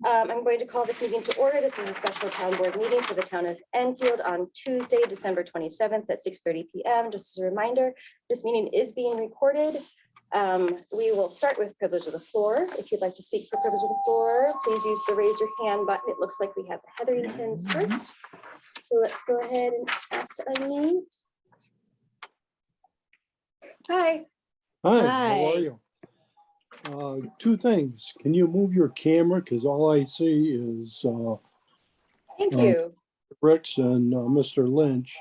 I'm going to call this meeting to order. This is a special town board meeting for the town of Enfield on Tuesday, December 27th at 6:30 p.m. Just as a reminder, this meeting is being recorded. We will start with privilege of the floor. If you'd like to speak for privilege of the floor, please use the raise your hand button. It looks like we have the Hetheringtons first. So let's go ahead and ask to unmute. Hi. Hi, Hi. how are you? Two things. Can you move your camera? Because all I see is Thank you. Ricks and Mr. Lynch.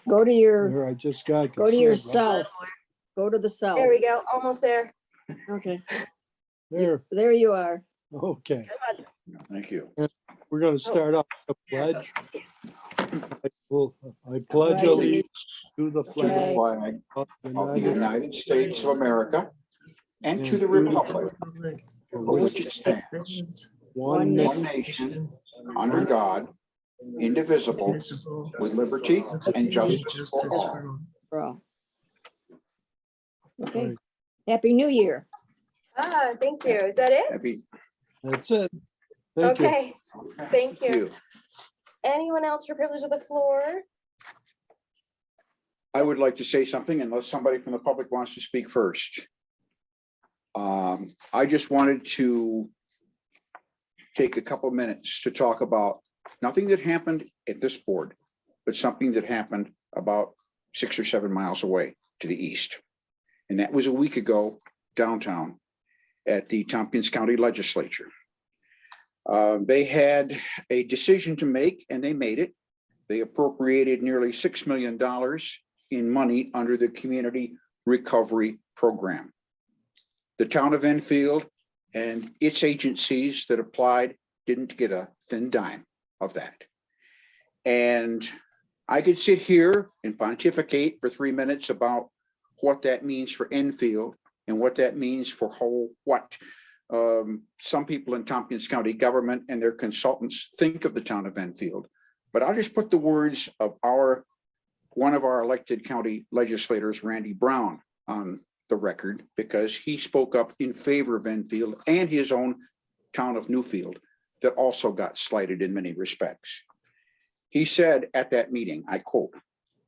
Go to your, There, I just got. go to your south. Go to the south. There we go. Almost there. Okay, There, there you are. okay. Come on. Thank you. We're going to start off with a pledge. I pledge Right. allegiance to the To the flag flag of the of the United United States of America and to the republic for which it stands, one one nation, nation, under God, indivisible, with liberty and justice for all. Bro. Okay, Right. Happy New Year. Thank you. Is that it? Happy. That's it. Thank you. Okay. Thank you. you. Anyone else for privilege of the floor? I would like to say something unless somebody from the public wants to speak first. I just wanted to take a couple minutes to talk about nothing that happened at this board, but something that happened about 6 or 7 miles away to the east. And that was a week ago downtown at the Tompkins County Legislature. They had a decision to make and they made it. They appropriated nearly $6 million in money under the Community Recovery Program. The town of Enfield and its agencies that applied didn't get a thin dime of that. And I could sit here and pontificate for 3 minutes about what that means for Enfield and what that means for some people in Tompkins County government and their consultants think of the town of Enfield. But I'll just put the words of one of our elected county legislators, Randy Brown, on the record, because he spoke up in favor of Enfield and his own town of Newfield that also got slighted in many respects. He said at that meeting, I quote,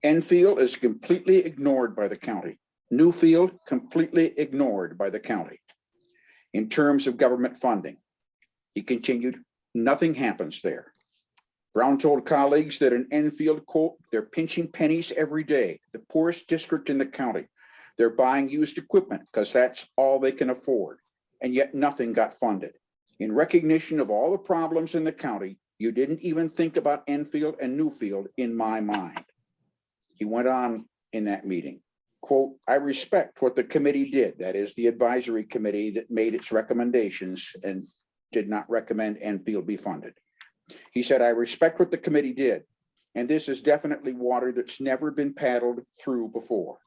"Enfield is completely ignored by the county. Newfield completely ignored by the county. In terms of government funding," he continued, "nothing happens there. Brown told colleagues that in Enfield, quote, they're pinching pennies every day, the poorest district in the county. They're buying used equipment because that's all they can afford. And yet nothing got funded. In recognition of all the problems in the county, you didn't even think about Enfield and Newfield in my mind." He went on in that meeting, quote, "I respect what the committee did," that is the advisory committee that made its recommendations and did not recommend Enfield be funded. He said, "I respect what the committee did, and this is definitely water that's never been paddled through before."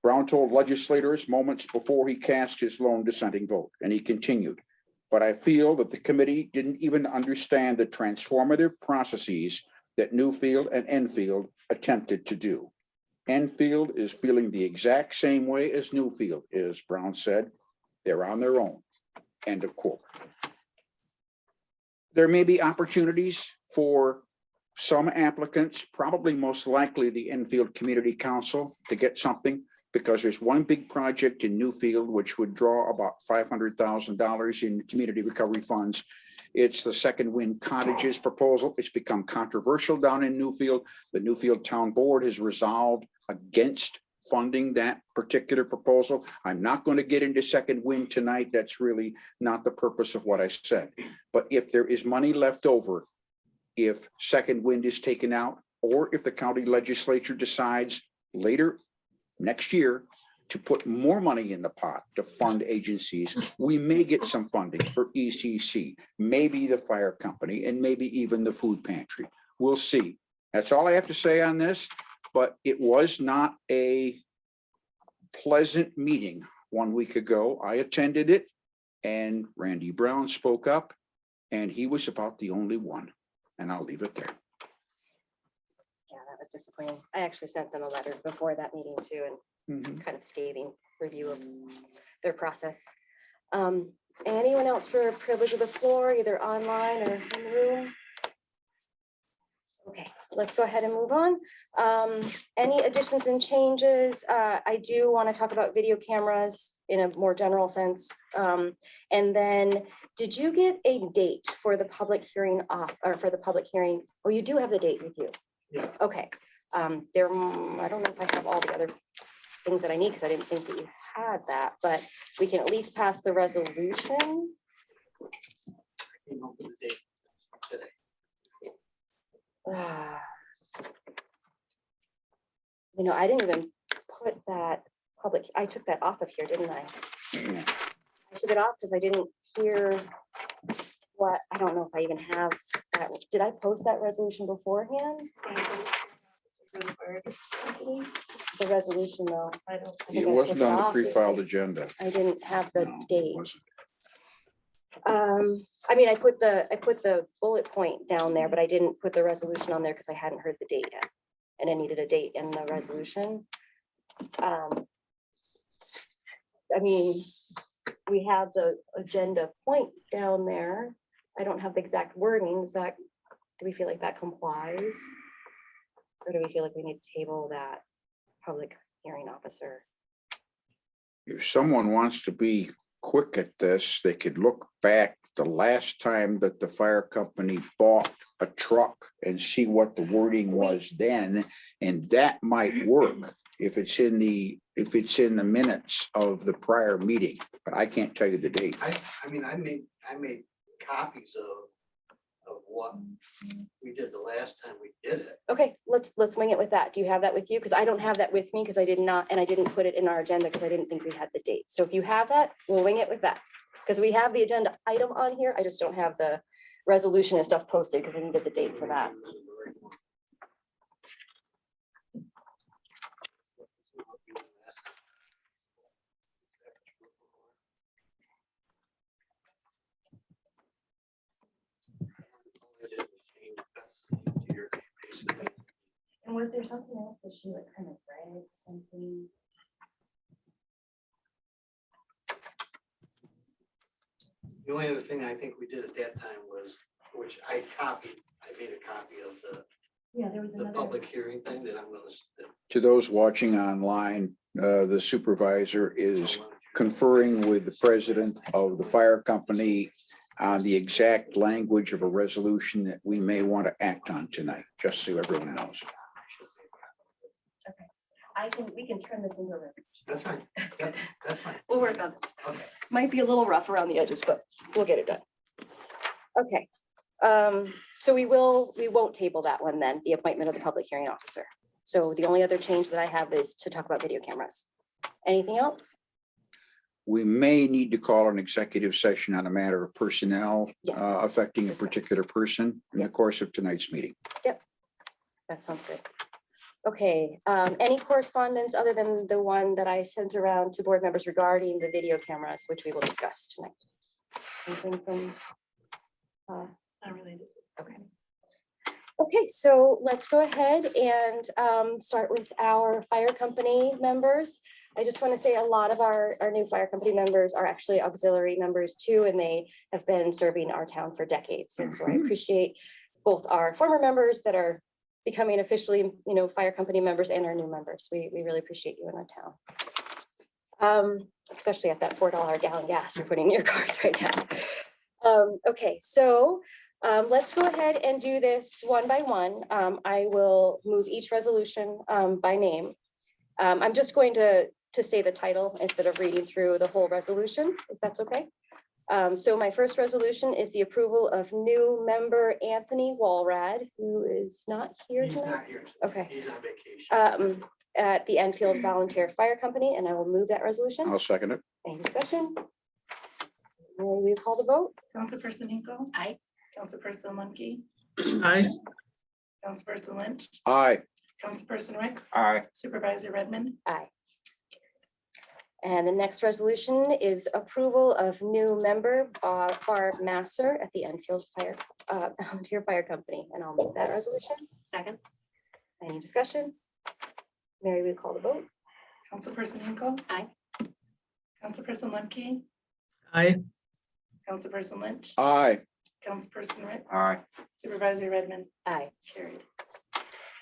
Brown told legislators moments before he cast his lone dissenting vote, and he continued, "But I feel that the committee didn't even understand the transformative processes that Newfield and Enfield attempted to do. Enfield is feeling the exact same way as Newfield is," Brown said. "They're on their own." End of quote. There may be opportunities for some applicants, probably most likely the Enfield Community Council, to get something, because there's one big project in Newfield which would draw about $500,000 in community recovery funds. It's the Second Wind Cottages proposal. It's become controversial down in Newfield. The Newfield Town Board has resolved against funding that particular proposal. I'm not going to get into Second Wind tonight. That's really not the purpose of what I said. But if there is money left over, if Second Wind is taken out, or if the county legislature decides later next year to put more money in the pot to fund agencies, we may get some funding for ECC, maybe the fire company, and maybe even the food pantry. We'll see. That's all I have to say on this, but it was not a pleasant meeting 1 week ago. I attended it and Randy Brown spoke up and he was about the only one, and I'll leave it there. Yeah, that was disappointing. I actually sent them a letter before that meeting too, and kind of scathing review of their process. Anyone else for privilege of the floor, either online or in the room? Okay, let's go ahead and move on. Any additions and changes? I do want to talk about video cameras in a more general sense. And then, did you get a date for the public hearing or for the public hearing? Oh, you do have the date with you? Yeah. Okay, I don't know if I have all the other things that I need, because I didn't think that you had that, but we can at least pass the resolution. Came up with the date today. You know, I didn't even put that public, I took that off of here, didn't I? I took it off because I didn't hear what, I don't know if I even have that. Did I post that resolution beforehand? The resolution though. I think It I wasn't took on the off. pre-filed agenda. I didn't have the No, it date. wasn't. I mean, I put the bullet point down there, but I didn't put the resolution on there because I hadn't heard the date yet. And I needed a date in the resolution. I mean, we have the agenda point down there. I don't have the exact wording. Is that, do we feel like that complies? Or do we feel like we need to table that public hearing officer? If someone wants to be quick at this, they could look back the last time that the fire company bought a truck and see what the wording was then, and that might work if it's in the minutes of the prior meeting, but I can't tell you the date. I mean, I made copies of what we did the last time we did it. Okay, let's wing it with that. Do you have that with you? Because I don't have that with me because I did not, and I didn't put it in our agenda because I didn't think we had the date. So if you have that, we'll wing it with that. Because we have the agenda item on here. I just don't have the resolution and stuff posted because I needed the date for that. And was there something else that she like kind of read something? The only other thing I think we did at that time was, which I made a copy of Yeah, there was the public hearing thing that I'm gonna. To those watching online, the supervisor is conferring with the president of the fire company on the exact language of a resolution that we may want to act on tonight, just so everyone knows. we can turn this into a resolution. That's fine. That's good. That's fine. We'll work on this. Okay. Might be a little rough around the edges, but we'll get it done. Okay, so we won't table that one then, the appointment of the public hearing officer. So the only other change that I have is to talk about video cameras. Anything else? We may need to call an executive session on a matter of personnel Yes. affecting a Yes, sir. particular person in the course of tonight's meeting. That sounds good. Okay, any correspondence other than the one that I sent around to board members regarding the video cameras, which we will discuss tonight? Anything from? Not related. Okay. Okay, so let's go ahead and start with our fire company members. I just want to say a lot of our new fire company members are actually auxiliary members too, and they have been serving our town for decades. And so I appreciate both our former members that are becoming officially, fire company members and our new members. We really appreciate you in our town. Especially at that $4 a gallon gas you're putting in your cars right now. Okay, so let's go ahead and do this one by one. I will move each resolution by name. I'm just going to say the title instead of reading through the whole resolution, if that's okay. So my first resolution is the approval of new member Anthony Walrad, who is not here He's tonight. not here. Today. Okay. He's on vacation. At the Enfield Volunteer Fire Company, and I will move that resolution. I'll second it. Any discussion? Will we call the vote? Councilperson Hinkle. Aye. Councilperson Lundkey. Aye. Councilperson Lynch. Aye. Councilperson Ricks. Aye. Supervisor Redmond. Aye. And the next resolution is approval of new member Barb Masser at the Enfield Volunteer Fire Company, and I'll move that resolution. Second. Any discussion? Mary, we call the vote. Councilperson Hinkle. Aye. Councilperson Lundkey. Aye. Councilperson Lynch, Aye. Councilperson Ritz. Aye. Supervisor Redmond, Aye. carried.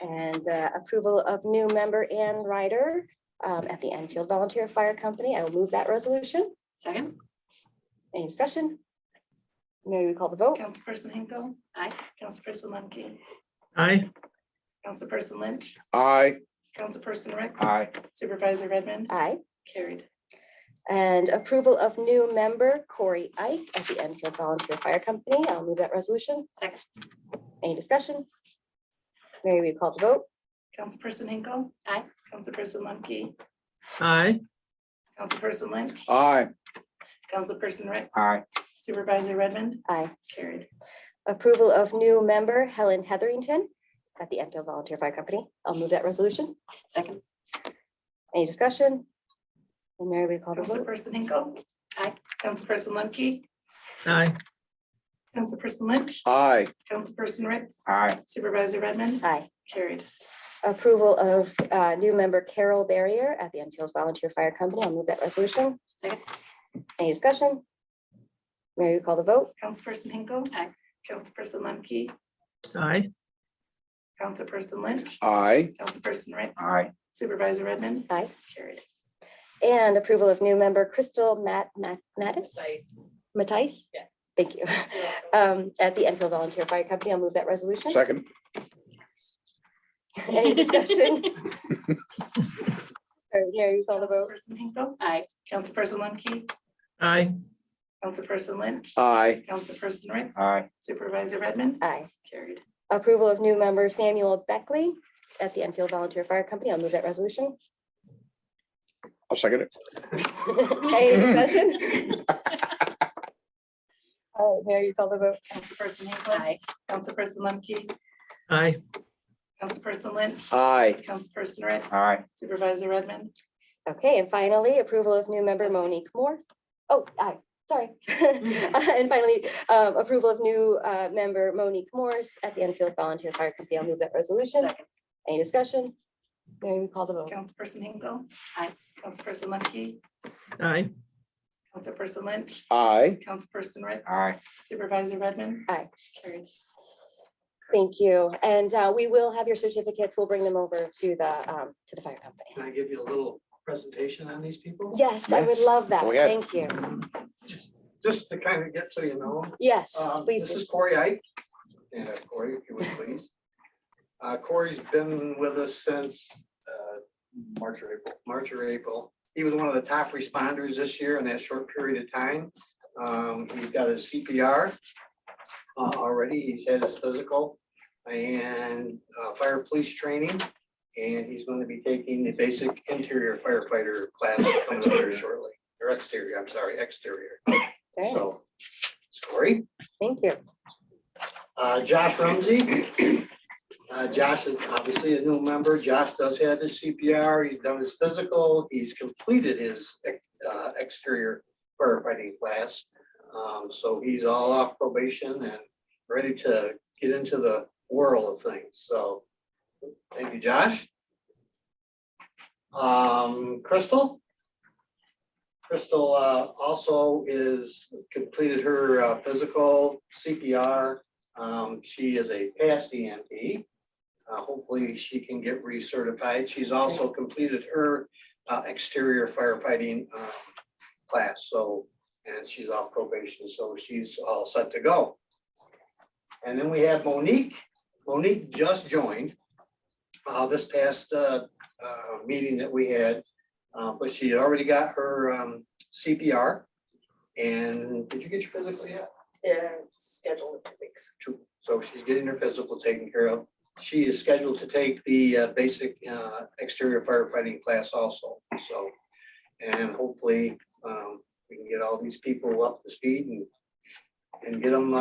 And approval of new member Ann Ryder at the Enfield Volunteer Fire Company. I will move that resolution. Second. Any discussion? Mary, we call the vote. Councilperson Hinkle. Aye. Councilperson Lundkey, aye, Councilperson Lynch, Aye. Councilperson Ritz. Aye. Supervisor Redmond, Aye. carried. And approval of new member Corey Ike at the Enfield Volunteer Fire Company. I'll move that resolution. Second. Any discussion? Mary, we call the vote. Councilperson Hinkle. Aye. Councilperson Lundkey, aye, Councilperson Lynch, Aye. Councilperson Ritz. Aye. Supervisor Redmond, Aye. carried. Approval of new member Helen Hetherington at the Enfield Volunteer Fire Company. I'll move that resolution. Second. Any discussion? And Mary, we call the vote. Councilperson Hinkle. Aye. Councilperson Lundkey, aye, Councilperson Lynch, Aye. Councilperson Ritz. Aye. Supervisor Redmond, Aye. carried. Approval of new member Carol Barrier at the Enfield Volunteer Fire Company. I'll move that resolution. Second. Any discussion? Mary, we call the vote. Councilperson Hinkle. Aye. Councilperson Lundkey, aye, Councilperson Lynch, Aye. Councilperson Ritz. Aye. Supervisor Redmond, Aye. carried. And approval of new member Crystal Mattis. Mattice? Yeah. Thank you. At the Enfield Volunteer Fire Company. I'll move that resolution. Second. Any discussion? All right, Mary, you call the vote. Councilperson Hinkle, Aye. Councilperson Lundkey, aye, Councilperson Lynch, Aye. Councilperson Ritz. Aye. Supervisor Redmond, Aye. carried. Approval of new member Samuel Beckley at the Enfield Volunteer Fire Company. I'll move that resolution. I'll second it. Any discussion? All right, Mary, you call the vote. Councilperson Hinkle. Aye. Councilperson Lundkey, aye, Councilperson Lynch, Aye. Councilperson Ritz. Aye. Supervisor Redmond, Okay, and finally, approval of new member Monique Moore. Oh, aye, sorry. And finally, approval of new member Monique Morse at the Enfield Volunteer Fire Company. I'll move that resolution. Second. Any discussion? Mary, we call the vote. Councilperson Hinkle. Aye. Councilperson Lundkey, aye, Councilperson Lynch, Aye. Councilperson Ritz. Aye. Supervisor Redmond, Aye. carried. Thank you. And we will have your certificates. We'll bring them over to the fire company. Can I give you a little presentation on these people? Yes, I would Yes. love that. Go ahead. Thank you. Just to kind of get so you know. Yes, please. This do. is Corey Ike. And Corey, if you would please. Corey's been with us since March or April. He was one of the top responders this year in that short period of time. He's got his CPR already. He's had his physical and fire police training. And he's going to be taking the basic interior firefighter class coming up here shortly, or exterior, I'm sorry, exterior. Very So, nice. Corey. Thank you. Josh Rumsey. Josh is obviously a new member. Josh does have his CPR. He's done his physical. He's completed his exterior firefighting class. So he's all off probation and ready to get into the world of things. So thank you, Josh. Crystal. Crystal also completed her physical CPR. She is a past EMT. Hopefully she can get recertified. She's also completed her exterior firefighting class. So, and she's off probation, so she's all set to go. And then we have Monique. Monique just joined this past meeting that we had, but she had already got her CPR. And did you get your physical yet? Yeah, it's scheduled in 2 weeks. So she's getting her physical taken care of. She is scheduled to take the basic exterior firefighting class also. So, and hopefully we can get all these people up to speed and get them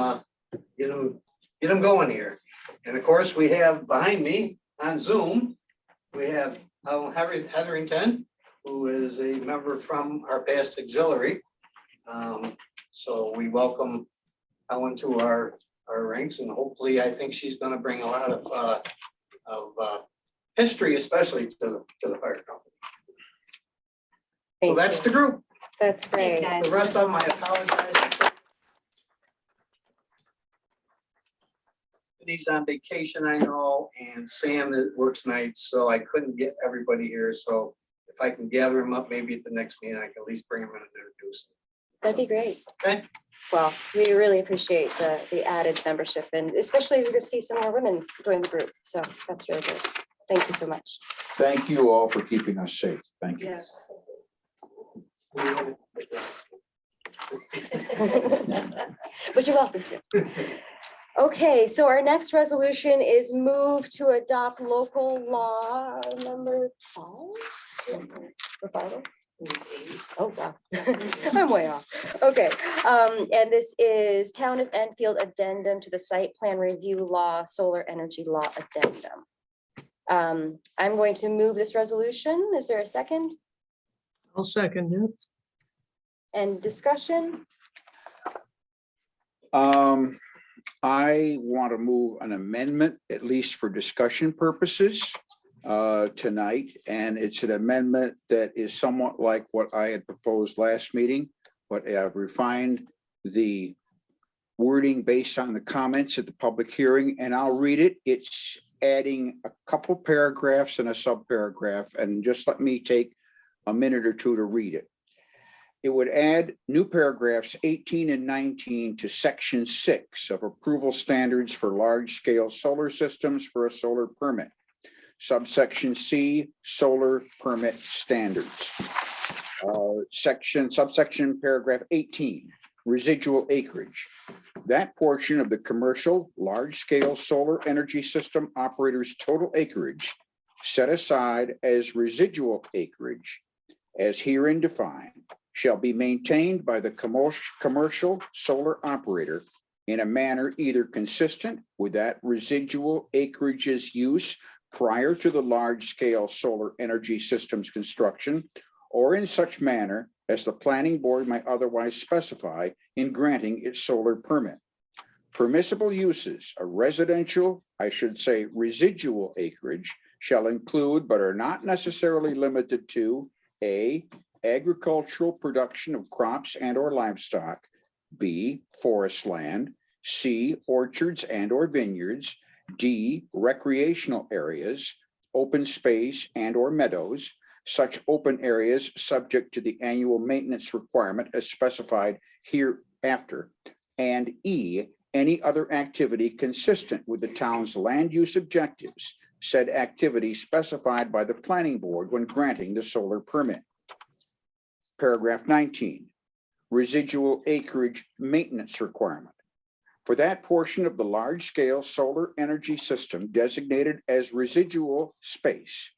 going here. And of course, we have behind me on Zoom, we have Hetherington, who is a member from our past auxiliary. So we welcome Helen to our ranks, and hopefully I think she's going to bring a lot of history, especially to the fire company. So Thank that's you. the group. That's great. Thanks, guys. The rest of them, I apologize. Tiffany's on vacation, I know, and Sam that works nights, so I couldn't get everybody here. So if I can gather them up, maybe at the next meeting, I can at least bring them in and introduce them. That'd be great. Okay. Well, we really appreciate the added membership and especially to see some more women join the group. So that's really good. Thank you so much. Thank you all for keeping us safe. Thank you. Yes. But you're welcome to. Okay, so our next resolution is move to adopt local law number 5. Or 5? Oh, wow. I'm way off. Okay, and this is Town of Enfield addendum to the site plan review law, solar energy law addendum. I'm going to move this resolution. Is there a second? I'll second it. And discussion? I want to move an amendment, at least for discussion purposes, tonight, and it's an amendment that is somewhat like what I had proposed last meeting, but I've refined the wording based on the comments at the public hearing, and I'll read it. It's adding a couple paragraphs and a subparagraph, and just let me take a minute or two to read it. It would add new paragraphs 18 and 19 to section 6 of approval standards for large-scale solar systems for a solar permit. Subsection C, solar permit standards. Subsection paragraph 18, residual acreage. That portion of the commercial large-scale solar energy system operator's total acreage set aside as residual acreage, as herein defined, shall be maintained by the commercial solar operator in a manner either consistent with that residual acreage's use prior to the large-scale solar energy systems construction, or in such manner as the planning board might otherwise specify in granting its solar permit. Permissible uses of residential, I should say residual acreage, shall include but are not necessarily limited to A, agricultural production of crops and or livestock, B, forest land, C, orchards and or vineyards, D, recreational areas, open space and or meadows, such open areas subject to the annual maintenance requirement as specified hereafter, and E, any other activity consistent with the town's land use objectives, said activity specified by the planning board when granting the solar permit. Paragraph 19, residual acreage maintenance requirement. For that portion of the large-scale solar energy system designated as residual space,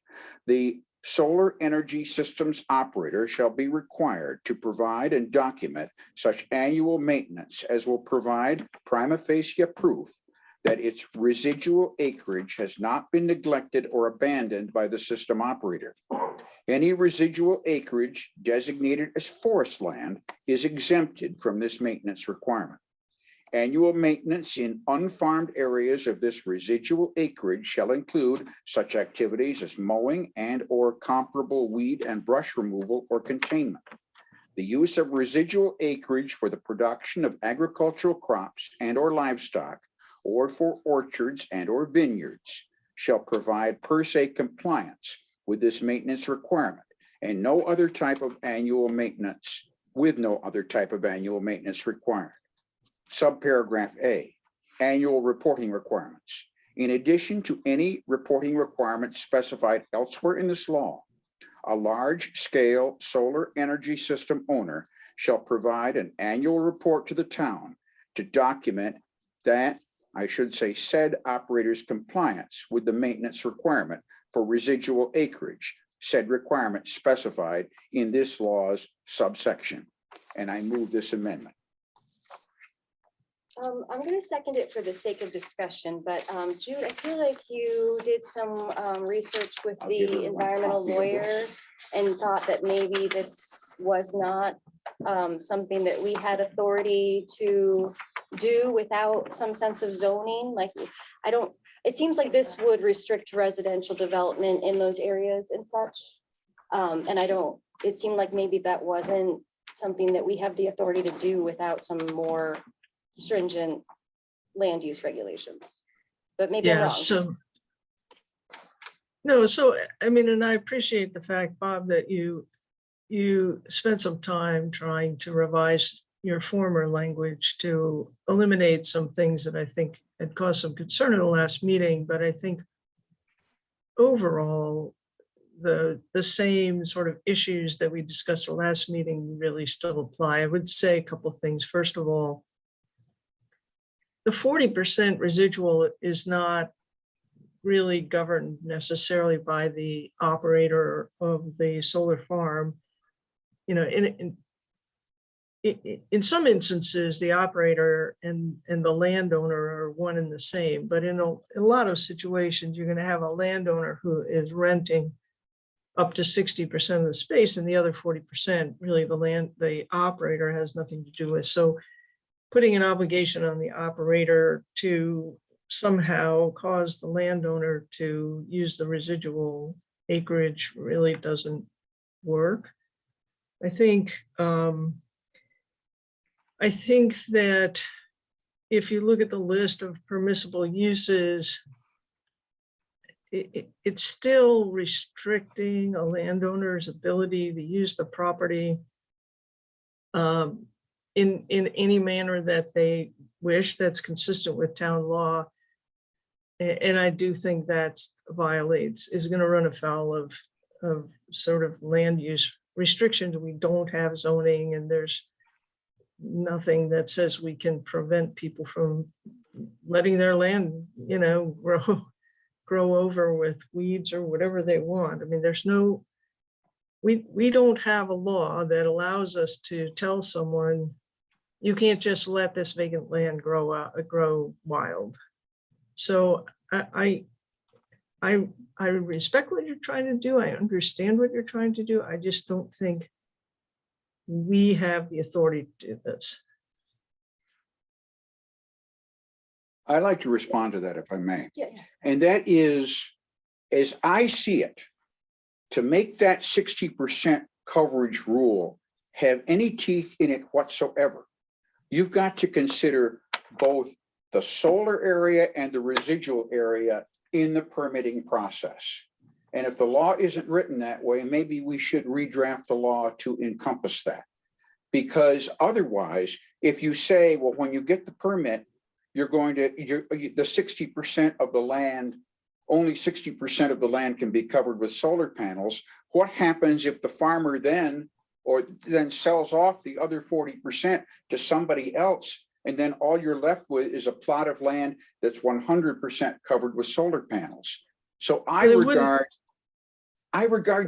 the solar energy systems operator shall be required to provide and document such annual maintenance as will provide prima facie proof that its residual acreage has not been neglected or abandoned by the system operator. Any residual acreage designated as forest land is exempted from this maintenance requirement. Annual maintenance in unfarmed areas of this residual acreage shall include such activities as mowing and or comparable weed and brush removal or containment. The use of residual acreage for the production of agricultural crops and or livestock, or for orchards and or vineyards, shall provide per se compliance with this maintenance requirement, and no other type of annual maintenance required. Subparagraph A, annual reporting requirements. In addition to any reporting requirements specified elsewhere in this law, a large-scale solar energy system owner shall provide an annual report to the town to document that, I should say, said operator's compliance with the maintenance requirement for residual acreage, said requirement specified in this law's subsection. And I move this amendment. I'm going to second it for the sake of discussion, but Jude, I feel like you did some research with I'll give her the one environmental copy of lawyer and thought that maybe this was not something that we had authority to do without some sense of zoning. Like, it seems like this would restrict residential development in those areas and such. And it seemed like maybe that wasn't something that we have the authority to do without some more stringent land use regulations. but maybe I'm Yeah, wrong. so. No, so, I mean, and I appreciate the fact, Bob, that you spent some time trying to revise your former language to eliminate some things that I think had caused some concern in the last meeting, but I think overall, the same sort of issues that we discussed the last meeting really still apply. I would say a couple of things. First of all, the 40% residual is not really governed necessarily by the operator of the solar farm. You know, in some instances, the operator and the landowner are one and the same, but in a lot of situations, you're going to have a landowner who is renting up to 60% of the space, and the other 40%, really the operator has nothing to do with. So putting an obligation on the operator to somehow cause the landowner to use the residual acreage really doesn't work. I think that if you look at the list of permissible uses, it's still restricting a landowner's ability to use the property in any manner that they wish, that's consistent with town law. And I do think that is going to run afoul of sort of land use restrictions. We don't have zoning, and there's nothing that says we can prevent people from letting their land, you know, grow over with weeds or whatever they want. I mean, we don't have a law that allows us to tell someone, you can't just let this vacant land grow wild. So I respect what you're trying to do. I understand what you're trying to do. I just don't think we have the authority to do this. I'd like to respond to that if I may. Yeah. And that is, as I see it, to make that 60% coverage rule have any teeth in it whatsoever, you've got to consider both the solar area and the residual area in the permitting process. And if the law isn't written that way, maybe we should redraft the law to encompass that. Because otherwise, if you say, well, when you get the permit, the 60% of the land, only 60% of the land can be covered with solar panels. What happens if the farmer then sells off the other 40% to somebody else? And then all you're left with is a plot of land that's 100% covered with solar panels. So I regard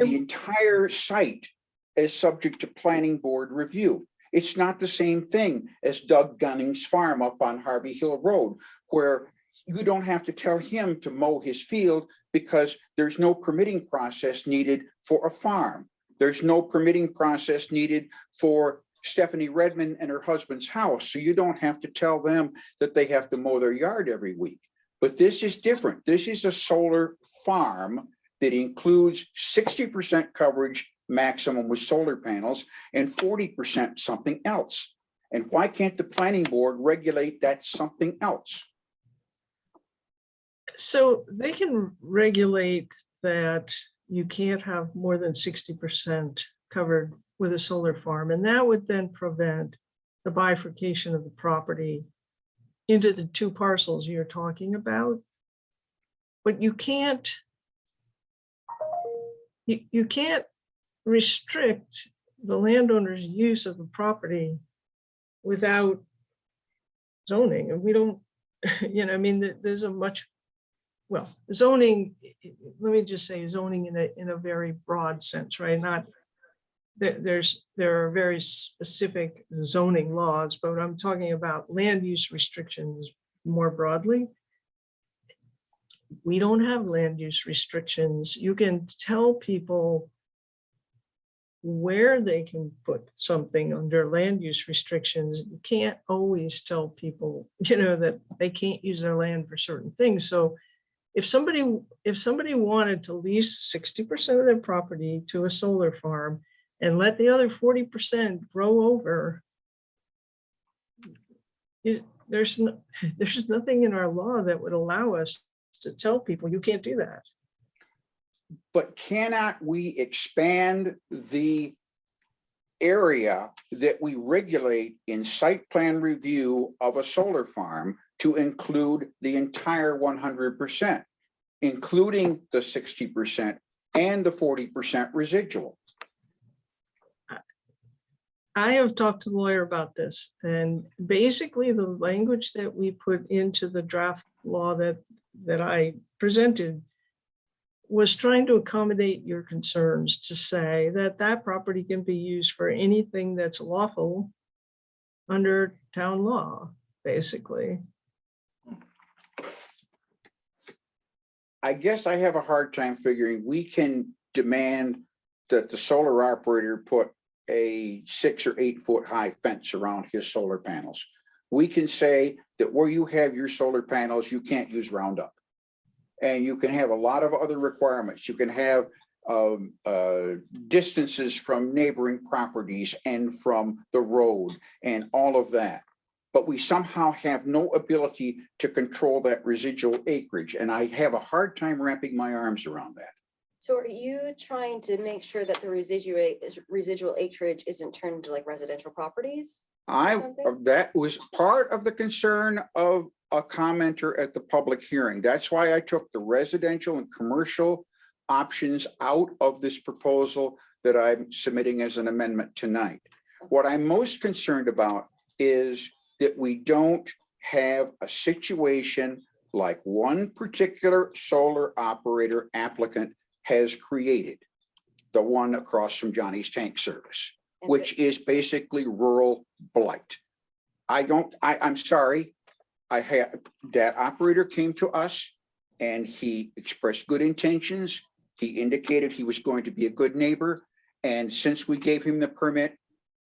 the entire site as subject to planning board review. It's not the same thing as Doug Gunning's farm up on Harvey Hill Road, where you don't have to tell him to mow his field because there's no permitting process needed for a farm. There's no permitting process needed for Stephanie Redmond and her husband's house. So you don't have to tell them that they have to mow their yard every week. But this is different. This is a solar farm that includes 60% coverage maximum with solar panels and 40% something else. And why can't the planning board regulate that something else? So they can regulate that you can't have more than 60% covered with a solar farm, and that would then prevent the bifurcation of the property into the two parcels you're talking about. But you can't restrict the landowner's use of the property without zoning. And we don't, you know, I mean, there's a much, well, zoning, let me just say zoning in a very broad sense, right? Not there are very specific zoning laws, but I'm talking about land use restrictions more broadly. We don't have land use restrictions. You can tell people where they can put something under land use restrictions. You can't always tell people, you know, that they can't use their land for certain things. So if somebody wanted to lease 60% of their property to a solar farm and let the other 40% grow over, there's nothing in our law that would allow us to tell people you can't do that. But cannot we expand the area that we regulate in site plan review of a solar farm to include the entire 100%, including the 60% and the 40% residual? I have talked to the lawyer about this, and basically the language that we put into the draft law that I presented was trying to accommodate your concerns, to say that that property can be used for anything that's lawful under town law, basically. I guess I have a hard time figuring we can demand that the solar operator put a 6 or 8 foot high fence around his solar panels. We can say that where you have your solar panels, you can't use Roundup. And you can have a lot of other requirements. You can have distances from neighboring properties and from the road and all of that. But we somehow have no ability to control that residual acreage. And I have a hard time wrapping my arms around that. So are you trying to make sure that the residual acreage isn't turned into like residential properties? Something? That was part of the concern of a commenter at the public hearing. That's why I took the residential and commercial options out of this proposal that I'm submitting as an amendment tonight. What I'm most concerned about is that we don't have a situation like one particular solar operator applicant has created, the one across from Johnny's Tank Service, And which is basically rural blight. I'm sorry. That operator came to us and he expressed good intentions. He indicated he was going to be a good neighbor. And since we gave him the permit,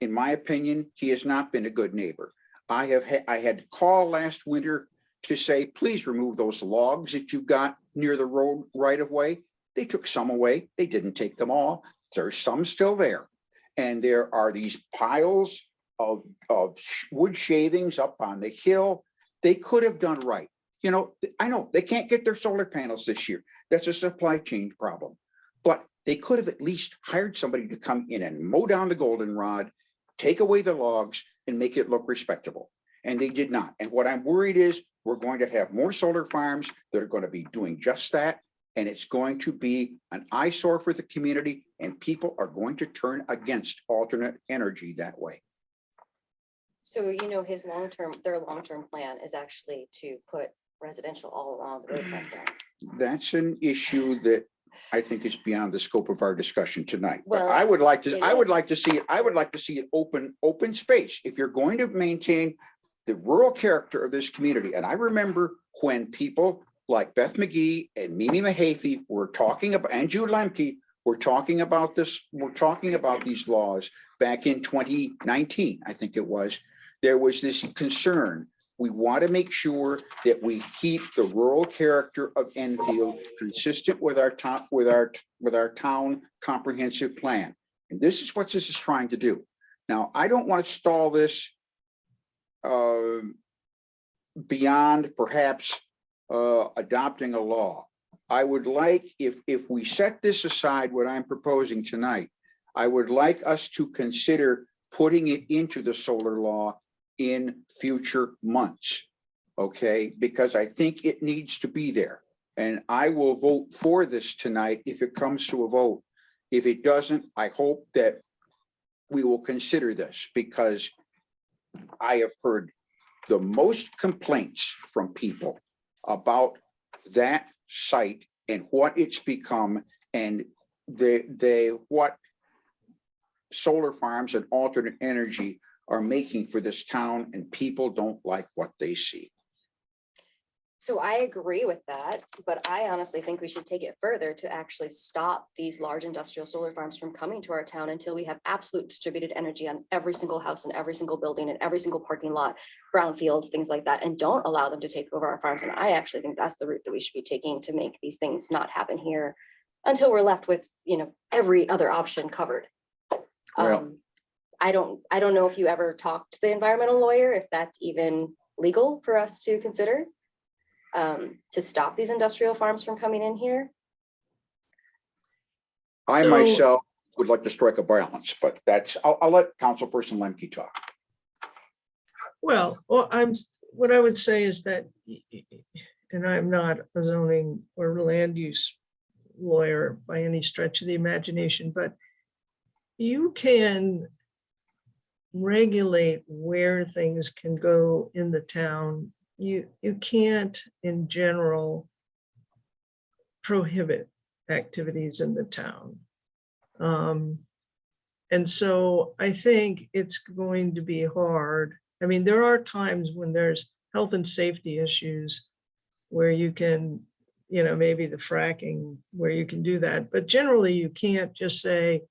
in my opinion, he has not been a good neighbor. I had to call last winter to say, please remove those logs that you've got near the road right of way. They took some away. They didn't take them all. There's some still there. And there are these piles of wood shavings up on the hill. They could have done right. You know, I know they can't get their solar panels this year. That's a supply chain problem. But they could have at least hired somebody to come in and mow down the goldenrod, take away the logs and make it look respectable. And they did not. And what I'm worried is we're going to have more solar farms that are going to be doing just that. And it's going to be an eyesore for the community, and people are going to turn against alternate energy that way. So, you know, their long-term plan is actually to put residential all along the roadfront there. That's an issue that I think is beyond the scope of our discussion tonight. But Well, I would like to is. see it open space. If you're going to maintain the rural character of this community. And I remember when people like Beth McGee and Mimi Mahaffey were talking about, and Jude Lemke were talking about this, these laws back in 2019, I think it was. There was this concern. We want to make sure that we keep the rural character of Enfield consistent with our town comprehensive plan. And this is what this is trying to do. Now, I don't want to stall this beyond perhaps adopting a law. I would like, if we set this aside, what I'm proposing tonight, I would like us to consider putting it into the solar law in future months, okay? Because I think it needs to be there. And I will vote for this tonight if it comes to a vote. If it doesn't, I hope that we will consider this, because I have heard the most complaints from people about that site and what it's become, and what solar farms and alternate energy are making for this town, and people don't like what they see. So I agree with that, but I honestly think we should take it further to actually stop these large industrial solar farms from coming to our town until we have absolute distributed energy on every single house and every single building and every single parking lot, brownfields, things like that, and don't allow them to take over our farms. And I actually think that's the route that we should be taking to make these things not happen here until we're left with, you know, every other option covered. Well, I don't know if you ever talked to the environmental lawyer, if that's even legal for us to consider to stop these industrial farms from coming in here. I So- myself would like to strike a balance, but I'll let Councilperson Lemke talk. Well, what I would say is that, and I'm not a zoning or land use lawyer by any stretch of the imagination, but you can regulate where things can go in the town. You can't, in general, prohibit activities in the town. And so I think it's going to be hard. I mean, there are times when there's health and safety issues where you can, maybe the fracking, where you can do that. But generally, you can't just say,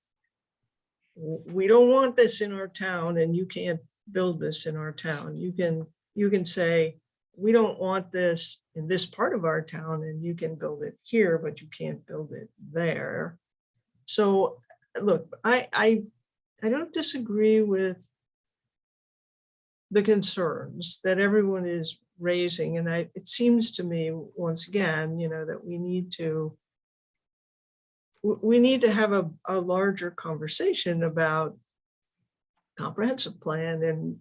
we don't want this in our town and you can't build this in our town. You can say, we don't want this in this part of our town and you can build it here, but you can't build it there. So look, I don't disagree with the concerns that everyone is raising. And it seems to me, once again, that we need to have a larger conversation about comprehensive plan and,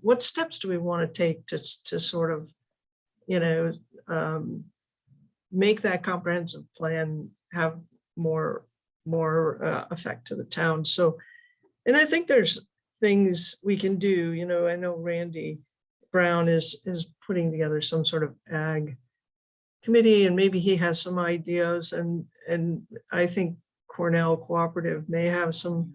what steps do we want to take to sort of, make that comprehensive plan have more effect to the town. So, and I think there's things we can do, I know Randy Brown is putting together some sort of ag committee, and maybe he has some ideas, and I think Cornell Cooperative may have some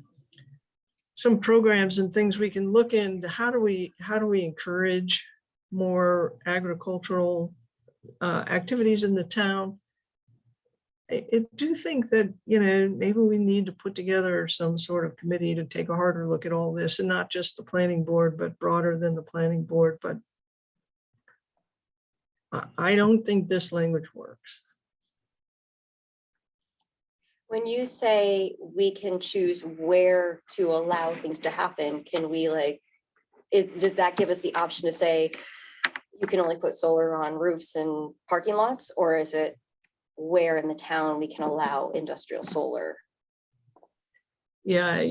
programs and things we can look into. How do we encourage more agricultural activities in the town? I do think that, maybe we need to put together some sort of committee to take a harder look at all this, and not just the planning board, but broader than the planning board. But I don't think this language works. When you say we can choose where to allow things to happen, can we does that give us the option to say you can only put solar on roofs and parking lots? Or is it where in the town we can allow industrial solar? Yeah,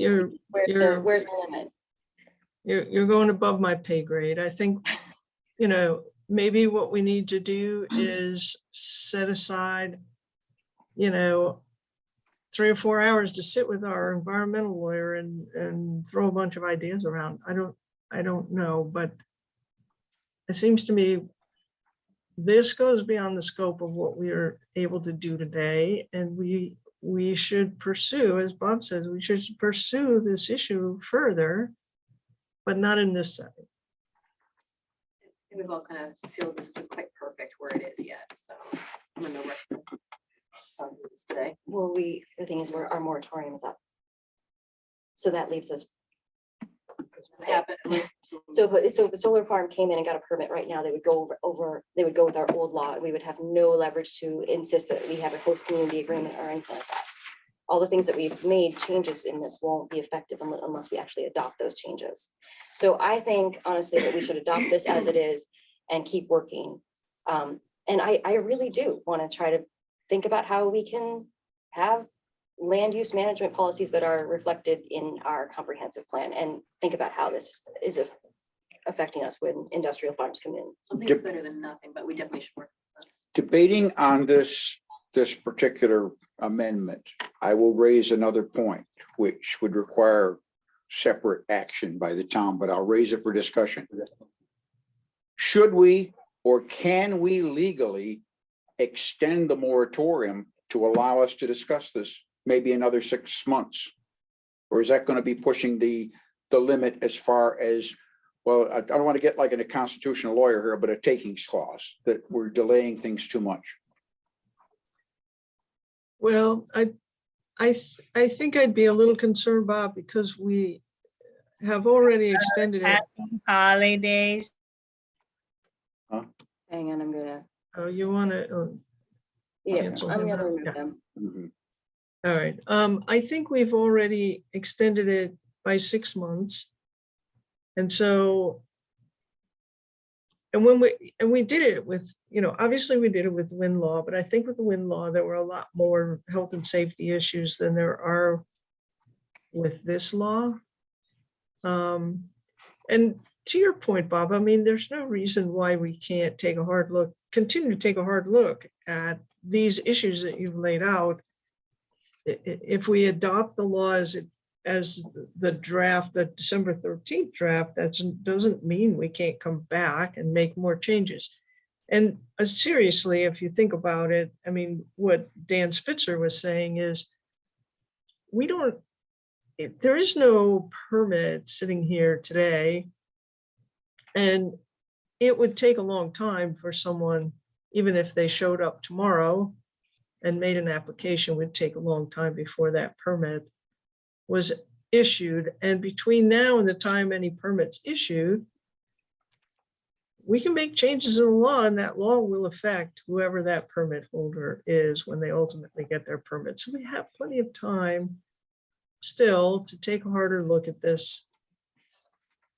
Where's the limit? you're going above my pay grade. I think, maybe what we need to do is set aside, 3 or 4 hours to sit with our environmental lawyer and throw a bunch of ideas around. I don't know, but it seems to me this goes beyond the scope of what we are able to do today. And we should pursue, as Bob says, we should pursue this issue further, but not in this setting. We've all kind of feel this isn't quite perfect where it is yet, so I'm in no rush to talk about this today. Well, the thing is, our moratorium is up. So that leaves us. So if the solar farm came in and got a permit right now, they would go they would go with our old law, and we would have no leverage to insist that we have a host community agreement or anything like that. All the things that we've made changes in this won't be effective unless we actually adopt those changes. So I think honestly that we should adopt this as it is and keep working. And I really do want to try to think about how we can have land use management policies that are reflected in our comprehensive plan, and think about how this is affecting us when industrial farms come in. Something's better than nothing, but we definitely should work on this. Debating on this particular amendment, I will raise another point, which would require separate action by the town, but I'll raise it for discussion. Should we or can we legally extend the moratorium to allow us to discuss this maybe another 6 months? Or is that going to be pushing the limit as far as, well, I don't want to get like a constitutional lawyer here, but a takings clause that we're delaying things too much? Well, I think I'd be a little concerned, Bob, because we have already extended it. Happy holidays. Hang on, I'm gonna, Oh, you want to? yeah, Cancel I'm him gonna out, remove yeah. them. Mhm. All right. I think we've already extended it by 6 months. And so, and we did it with, obviously we did it with wind law, but I think with the wind law, there were a lot more health and safety issues than there are with this law. And to your point, Bob, I mean, there's no reason why we can't continue to take a hard look at these issues that you've laid out. If we adopt the law as the draft, the December 13th draft, that doesn't mean we can't come back and make more changes. And seriously, if you think about it, I mean, what Dan Spitzer was saying is there is no permit sitting here today. And it would take a long time for someone, even if they showed up tomorrow and made an application, would take a long time before that permit was issued. And between now and the time any permit's issued, we can make changes in the law, and that law will affect whoever that permit holder is when they ultimately get their permit. So we have plenty of time still to take a harder look at this.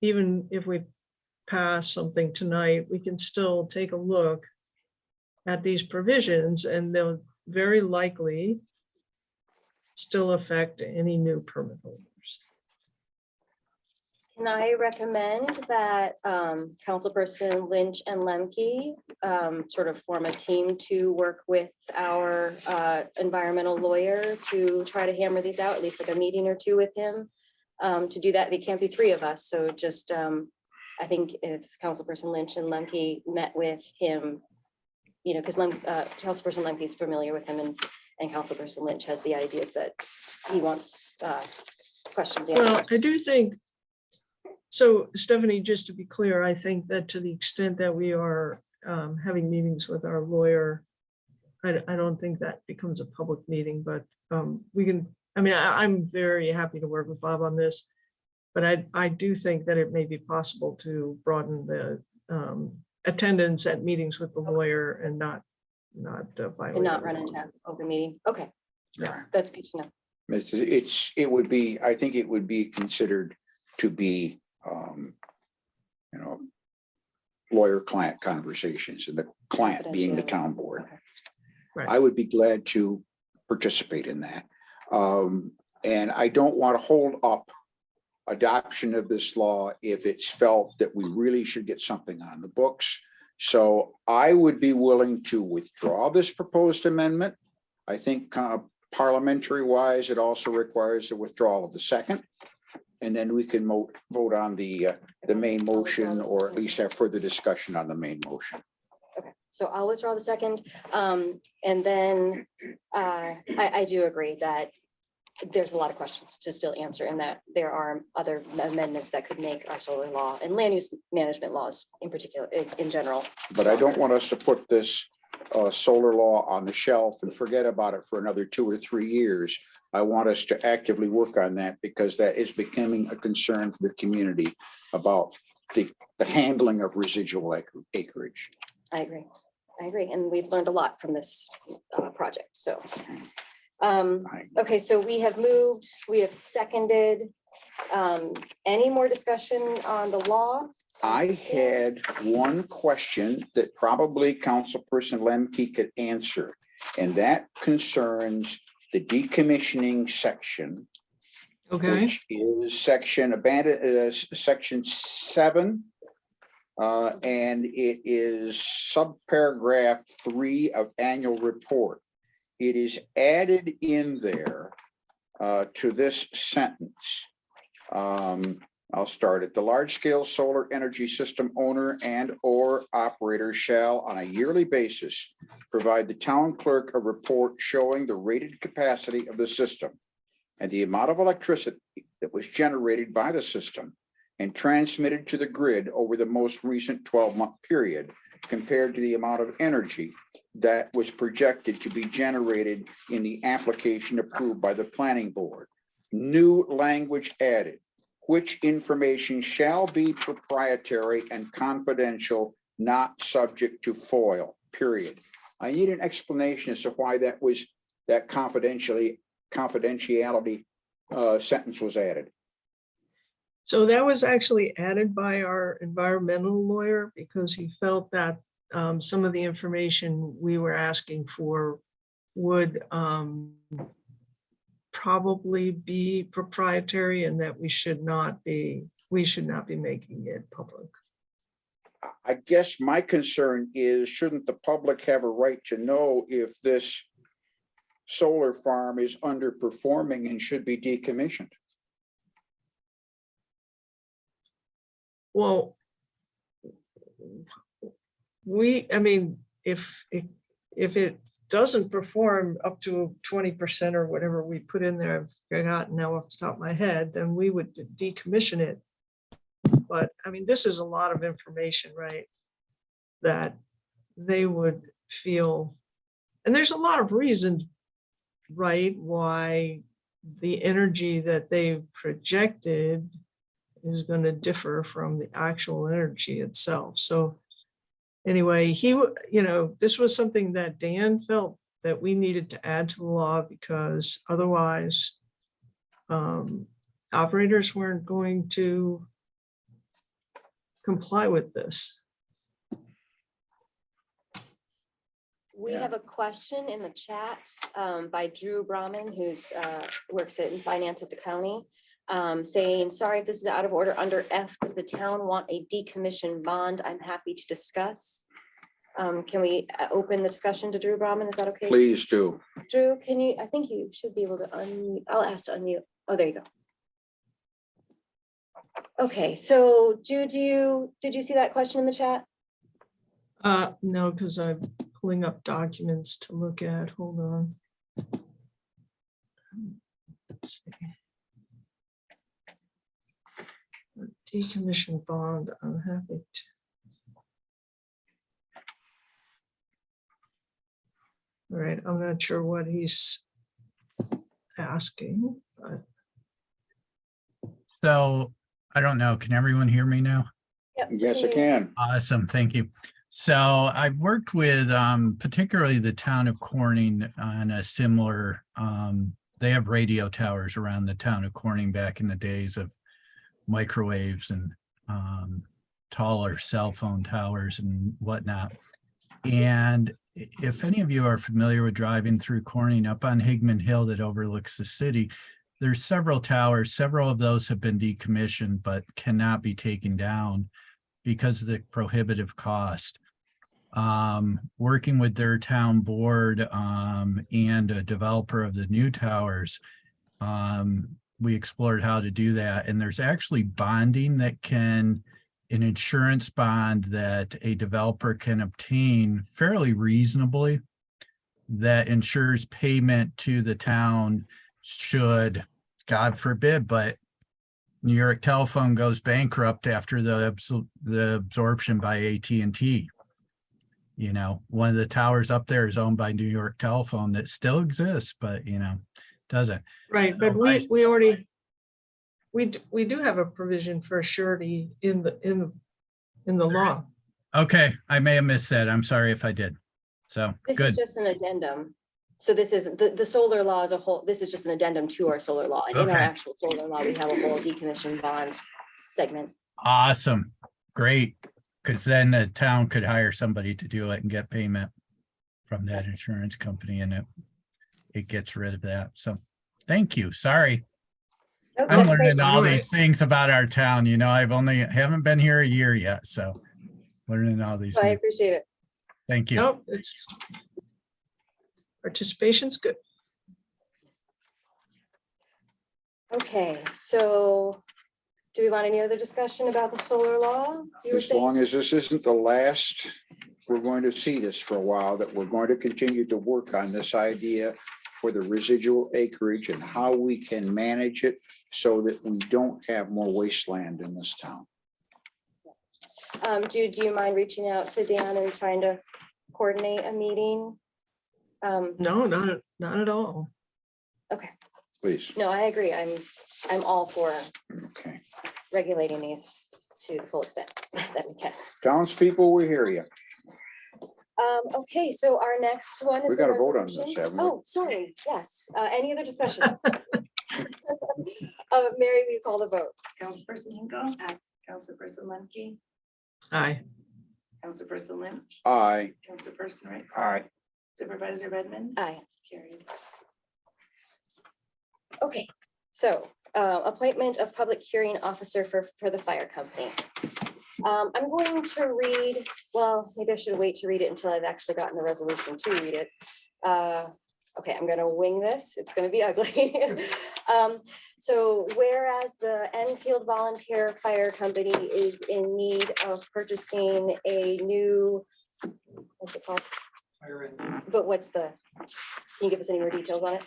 Even if we pass something tonight, we can still take a look at these provisions, and they'll very likely still affect any new permit holders. Can I recommend that Councilperson Lynch and Lemke sort of form a team to work with our environmental lawyer to try to hammer these out, at least like a meeting or two with him to do that? They can't be three of us. So just, I think if Councilperson Lynch and Lemke met with him, because Councilperson Lemke is familiar with him, and Councilperson Lynch has the ideas that he wants questions answered. Well, I do think, so Stephanie, just to be clear, I think that to the extent that we are having meetings with our lawyer, I don't think that becomes a public meeting, but we can, I'm very happy to work with Bob on this, but I do think that it may be possible to broaden the attendance at meetings with the lawyer and not violate. And not the run law. into open meeting. Okay, Yeah. that's good to know. It would be, I think it would be considered to be, lawyer-client conversations, and the client being the town board. Okay. Right. I would be glad to participate in that. And I don't want to hold up adoption of this law if it's felt that we really should get something on the books. So I would be willing to withdraw this proposed amendment. I think parliamentary wise, it also requires the withdrawal of the second. And then we can vote on the main motion, or at least have further discussion on the main motion. Okay, so I'll withdraw the second. And then I do agree that there's a lot of questions to still answer, and that there are other amendments that could make our solar law and land use management laws in particular, in general. But I don't want us to put this solar law on the shelf and forget about it for another 2 or 3 years. I want us to actively work on that, because that is becoming a concern for the community about the handling of residual acreage. I agree. And we've learned a lot from this project. So, okay, so we have moved, we have seconded. Any more discussion on the law? I had one question that probably Councilperson Lemke could answer, and that concerns the decommissioning section, Okay, which is section 7. And it is subparagraph 3 of annual report. It is added in there to this sentence. I'll start it. The large-scale solar energy system owner and/or operator shall, on a yearly basis, provide the town clerk a report showing the rated capacity of the system and the amount of electricity that was generated by the system and transmitted to the grid over the most recent 12-month period, compared to the amount of energy that was projected to be generated in the application approved by the planning board. New language added, which information shall be proprietary and confidential, not subject to FOIL, period. I need an explanation as to why that confidentiality sentence was added. So that was actually added by our environmental lawyer because he felt that some of the information we were asking for would probably be proprietary and that we should not be making it public. I guess my concern is, shouldn't the public have a right to know if this solar farm is underperforming and should be decommissioned? Well, I mean, if it doesn't perform up to 20% or whatever we put in there, I've forgotten now off the top of my head, then we would decommission it. But I mean, this is a lot of information, right? That they would feel, and there's a lot of reasons, right, why the energy that they've projected is going to differ from the actual energy itself. So anyway, this was something that Dan felt that we needed to add to the law because otherwise operators weren't going to comply with this. We Yeah. have a question in the chat by Drew Brahman, who's works in finance at the county, saying, sorry if this is out of order. Under F, does the town want a decommission bond? I'm happy to discuss. Can we open the discussion to Drew Brahman? Is that okay? Please do. Drew, can you, I think you should be able to unmute. I'll ask to unmute. Oh, there you go. Okay, so did you see that question in the chat? No, because I'm pulling up documents to look at. Hold on. Let's see. Decommission bond, I'm happy to. All right, I'm not sure what he's asking, but So I don't know. Can everyone hear me now? Yep. Yes, I can. Awesome. Thank you. So I've worked with particularly the town of Corning on a similar, they have radio towers around the town of Corning back in the days of microwaves and taller cell phone towers and whatnot. And if any of you are familiar with driving through Corning up on Higman Hill that overlooks the city, there's several towers. Several of those have been decommissioned, but cannot be taken down because of the prohibitive cost. Working with their town board and a developer of the new towers, we explored how to do that. And there's actually bonding that can, an insurance bond that a developer can obtain fairly reasonably that ensures payment to the town should, God forbid, but New York Telephone goes bankrupt after the absorption by AT&T. You know, one of the towers up there is owned by New York Telephone that still exists, but doesn't. right, but So we already, we do have a provision for surety in the law. Okay, I may have missed that. I'm sorry if I did. So This good. is just an addendum. So this is the solar law as a whole. This is just an addendum to our solar law. And in our Okay. actual solar law, we have a whole decommission bond segment. Awesome. Great. Because then the town could hire somebody to do it and get payment from that insurance company and it gets rid of that. So thank you. Sorry. Nope, I'm that's great. learning all these things about our town. Haven't been here a year yet. So learning all these So I things. appreciate it. Thank you. Nope, it's participation's good. Okay, so do we want any other discussion about the solar law? You were As long saying, as this isn't the last, we're going to see this for a while, that we're going to continue to work on this idea for the residual acreage and how we can manage it so that we don't have more wasteland in this town. Jude, do you mind reaching out to Dan and trying to coordinate a meeting? No, not at all. Okay, Please. no, I agree. I'm all for Okay. regulating these to the full extent that we can. Townspeople, we hear you. Okay, so our next one is. We the gotta vote on this, resolution. haven't we? Oh, sorry, yes. Any other discussion? Mary, will you call the vote? Councilperson Hinkle. Aye. Councilperson Lemke, Aye. Councilperson Lynch, Aye. Councilperson Rick. Aye. Supervisor Redmond. Aye. Carried. Okay, so appointment of public hearing officer for the fire company. I'm going to read, well, maybe I should wait to read it until I've actually gotten the resolution to read it. Okay, I'm gonna wing this. It's gonna be ugly. So whereas the Enfield Volunteer Fire Company is in need of purchasing a new, what's it called? But what's the, can you give us any more details on it?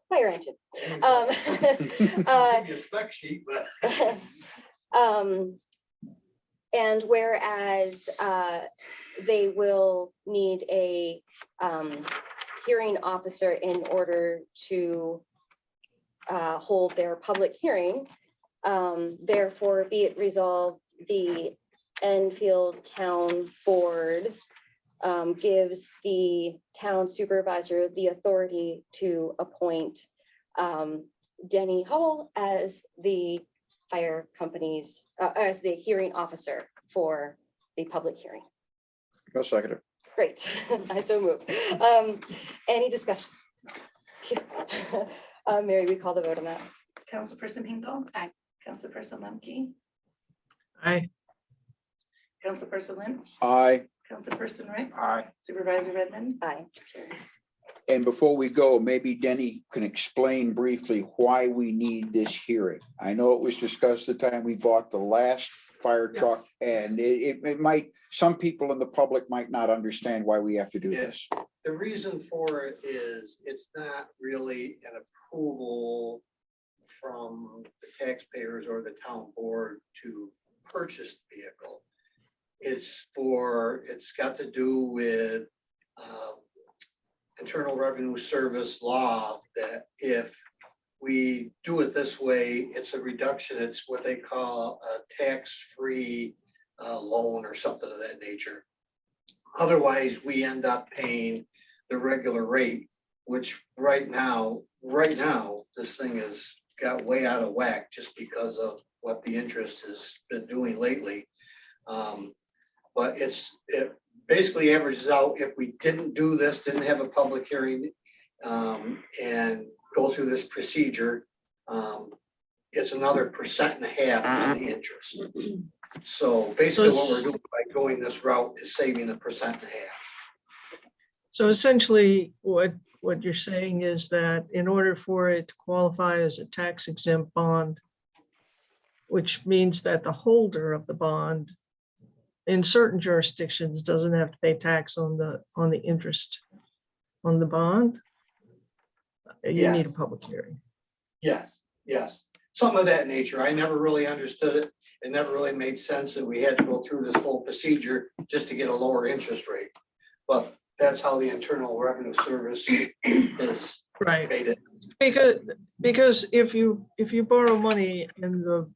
Fire engine. Give you a spec sheet, but. And whereas they will need a hearing officer in order to hold their public hearing. Therefore, be it resolved, the Enfield Town Board gives the town supervisor the authority to appoint Denny Howell as the fire company's, as the hearing officer for the public hearing. I'll second it. Great, I so move. Any discussion? Mary, we call the vote on that. Councilperson Hinkle. Aye. Councilperson Lemke, Aye. Councilperson Lynch, Aye. Councilperson Rick. Aye. Supervisor Redmond. Aye. Carried. And before we go, maybe Denny can explain briefly why we need this hearing. I know it was discussed the time we bought the last fire truck, and it might, some people in the public might not understand why we have to do this. The reason for it is it's not really an approval from the taxpayers or the town board to purchase the vehicle. It's got to do with Internal Revenue Service law, that if we do it this way, it's a reduction. It's what they call a tax-free loan or something of that nature. Otherwise, we end up paying the regular rate, which right now, this thing has got way out of whack just because of what the interest has been doing lately. But it basically averages out, if we didn't do this, didn't have a public hearing and go through this procedure, it's another 1.5% in the interest. So basically what we're doing by going this route is saving 1.5%. So essentially, what you're saying is that in order for it to qualify as a tax exempt bond, which means that the holder of the bond in certain jurisdictions doesn't have to pay tax on the interest on the bond, you need a public hearing. Yes, some of that nature. I never really understood it. It never really made sense that we had to go through this whole procedure just to get a lower interest rate. But that's how the Internal Revenue Service is Right. made it. Because if you borrow money and the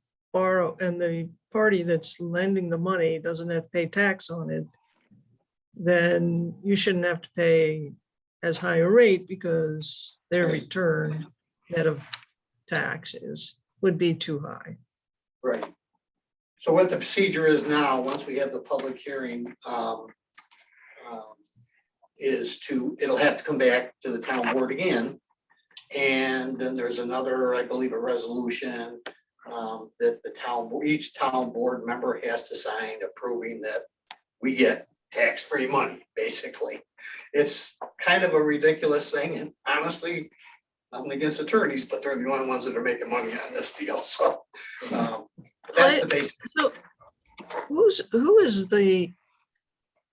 party that's lending the money doesn't have to pay tax on it, then you shouldn't have to pay as high a rate because their return net of taxes would be too high. Right. So what the procedure is now, once we have the public hearing, it'll have to come back to the town board again. And then there's another, I believe, a resolution that each town board member has to sign approving that we get tax-free money, basically. It's kind of a ridiculous thing, and honestly, nothing against attorneys, but they're the only ones that are making money on this deal, so. That's the basic. So who is the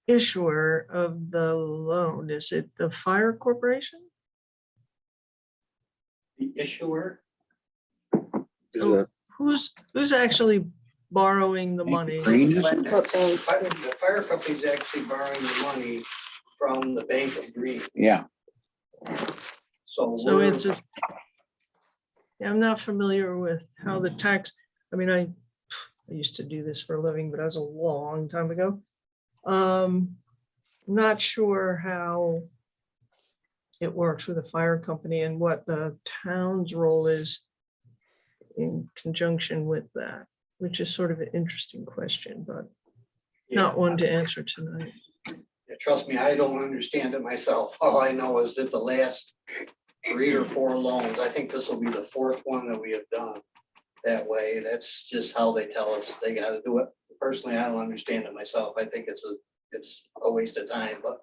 issuer of the loan? Is it the fire corporation? The issuer, So who's actually borrowing the money? the fire company's actually borrowing the money from the Bank of Green. Yeah, So So we're- it's yeah, I'm not familiar with how the tax, I mean, I used to do this for a living, but that was a long time ago. Not sure how it works with a fire company and what the town's role is in conjunction with that, which is sort of an interesting question, but not one to answer tonight. Yeah, trust me, I don't understand it myself. All I know is that the last 3 or 4 loans, I think this will be the 4th one that we have done that way. That's just how they tell us they gotta do it. Personally, I don't understand it myself. I think it's a waste of time, but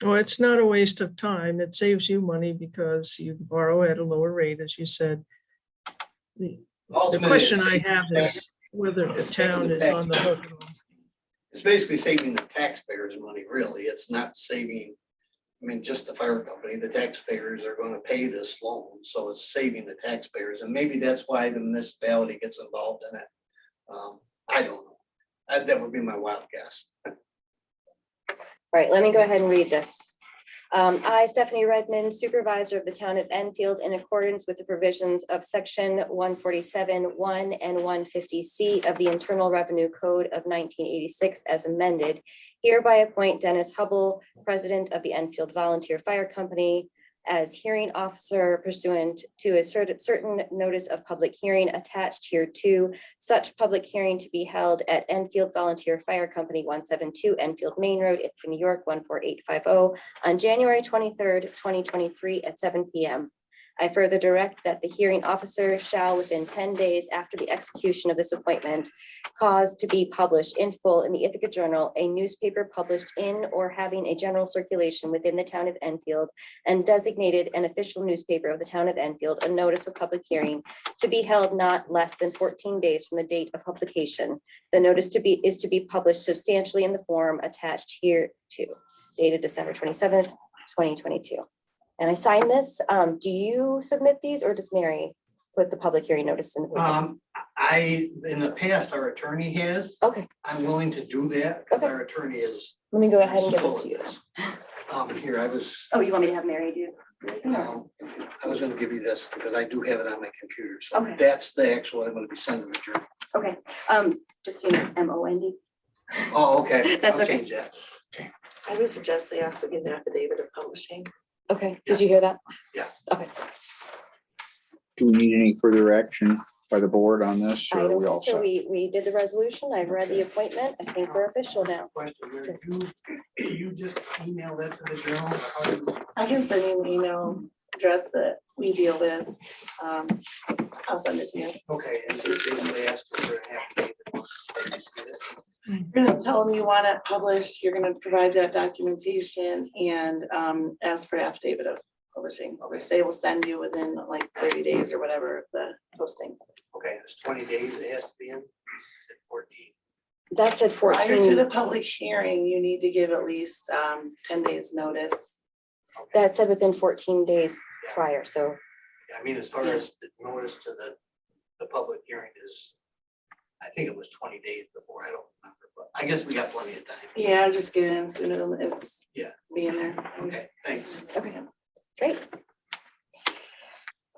Well, it's not a waste of time. It saves you money because you borrow at a lower rate, as you said. The ultimately, question it's I saving have the is whether the it's saving town the is on the hook. it's basically saving the taxpayers money, really. It's not saving, I mean, just the fire company, the taxpayers are gonna pay this loan, so it's saving the taxpayers, and maybe that's why the municipality gets involved in it. I don't know. That would be my wild guess. All right, let me go ahead and read this. I, Stephanie Redmond, Supervisor of the Town of Enfield, in accordance with the provisions of Section 147(1) and 150C of the Internal Revenue Code of 1986 as amended, hereby appoint Dennis Hubble, President of the Enfield Volunteer Fire Company, as hearing officer pursuant to a certain notice of public hearing attached here to such public hearing to be held at Enfield Volunteer Fire Company, 172 Enfield Main Road, Ithaca, New York, 14850 on January 23rd, 2023 at 7 p.m. I further direct that the hearing officer shall, within 10 days after the execution of this appointment, cause to be published in full in the Ithaca Journal, a newspaper published in or having a general circulation within the town of Enfield, and designated an official newspaper of the town of Enfield, a notice of public hearing to be held not less than 14 days from the date of publication. The notice is to be published substantially in the form attached here to, dated December 27th, 2022. And I sign this. Do you submit these or does Mary put the public hearing notice in the paper? In the past, our attorney has. Okay, I'm willing to do that, because Okay. our attorney is. let me go ahead and give this to you. Here, I was, Oh, you want me to have Mary do? I was gonna give you this, because I do have it on my computer, so Okay. that's the actual, I'm gonna be sending the journal. Okay, just so you know, it's MOND. Oh, okay, That's I'll okay. change that. I would suggest they also get an affidavit of publishing. Okay, did you hear that? Yeah. Okay. Do we need any further action by the board on this? I Or are don't we all think so. set? We did the resolution. I've read the appointment. I think we're official now. Question, Yes. you just email that to the journal? or how do you- I can send you an email address that we deal with. I'll send it to you. Okay, and so they usually ask for a half day. You're gonna tell them you want it published, you're gonna provide that documentation and ask for affidavit of publishing, which they will send you within like 30 days or whatever of the posting. Okay, it's 20 days, it has to be in, at 14. That's at Prior to 14. the public hearing, you need to give at least 10 days notice. Okay. That said within 14 days prior, so I mean, as far as the notice to the public hearing is, I think it was 20 days before, I don't remember, but I guess we got plenty of time. Yeah, just get in sooner than it's. Yeah. Being there. Okay, thanks. okay, great.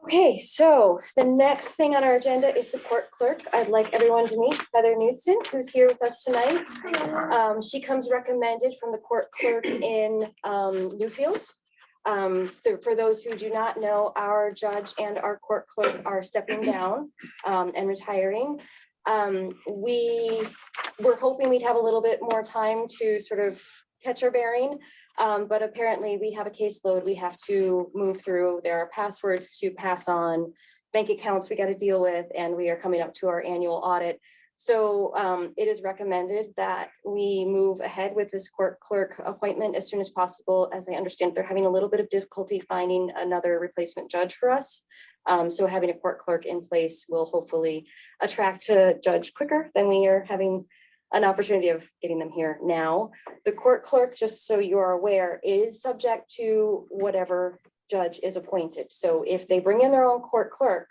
Okay, so the next thing on our agenda is the court clerk. I'd like everyone to meet Heather Knudsen, who's here with us tonight. She comes recommended from the court clerk in Newfield. For those who do not know, our judge and our court clerk are stepping down and retiring. We were hoping we'd have a little bit more time to sort of catch our bearing. But apparently we have a caseload we have to move through. There are passwords to pass on, bank accounts we got to deal with, and we are coming up to our annual audit. So it is recommended that we move ahead with this court clerk appointment as soon as possible. As I understand, they're having a little bit of difficulty finding another replacement judge for us. So having a court clerk in place will hopefully attract a judge quicker than we are having an opportunity of getting them here now. The court clerk, just so you are aware, is subject to whatever judge is appointed. So if they bring in their own court clerk,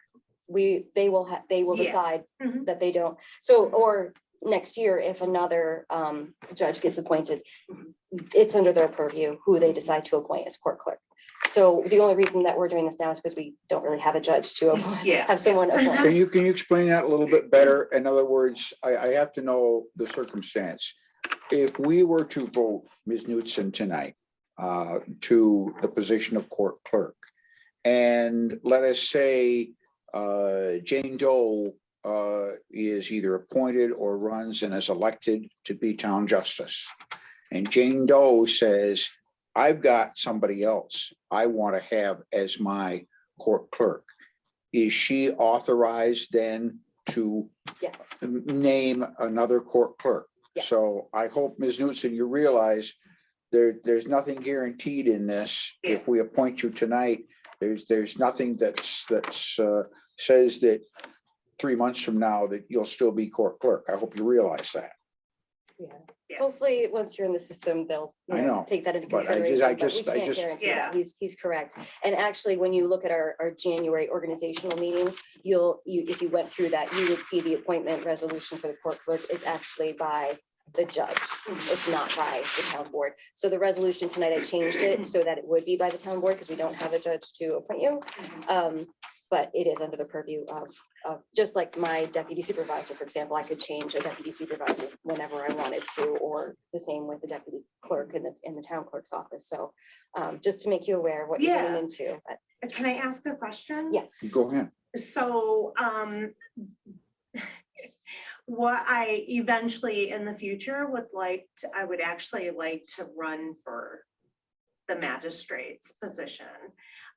they will Yeah. decide Mhm. that they don't. So, or next year, if another judge gets appointed, it's under their purview who they decide to appoint as court clerk. So the only reason that we're doing this now is because we don't really have a judge to Yeah. have someone appoint. Can you explain that a little bit better? In other words, I have to know the circumstance. If we were to vote Ms. Knudsen tonight, to the position of court clerk. And let us say Jane Doe is either appointed or runs and is elected to be town justice. And Jane Doe says, I've got somebody else I want to have as my court clerk. Is she authorized then to Yes, name another court clerk? Yes. So I hope, Ms. Knutson, you realize there's nothing guaranteed in this. If we appoint you tonight, there's nothing that's says that 3 months from now that you'll still be court clerk. I hope you realize that. yeah. Yeah. Hopefully, once you're in the system, they'll I know, take that into but I consideration. just- I but we just- I can't just- guarantee Yeah. that. He's correct. And actually, when you look at our January organizational meeting, if you went through that, you would see the appointment resolution for the court clerk is actually by the judge. It's not by the town board. So the resolution tonight, I changed it so that it would be by the town board because we don't have a judge to appoint you. But it is under the purview of, just like my deputy supervisor, for example, I could change a deputy supervisor whenever I wanted to, or the same with the deputy clerk in the town clerk's office. So just to make you aware of what you're getting Yeah. into. But Can I ask a question? yes, Go ahead. So, what I eventually in the future would like, I would actually like to run for the magistrate's position.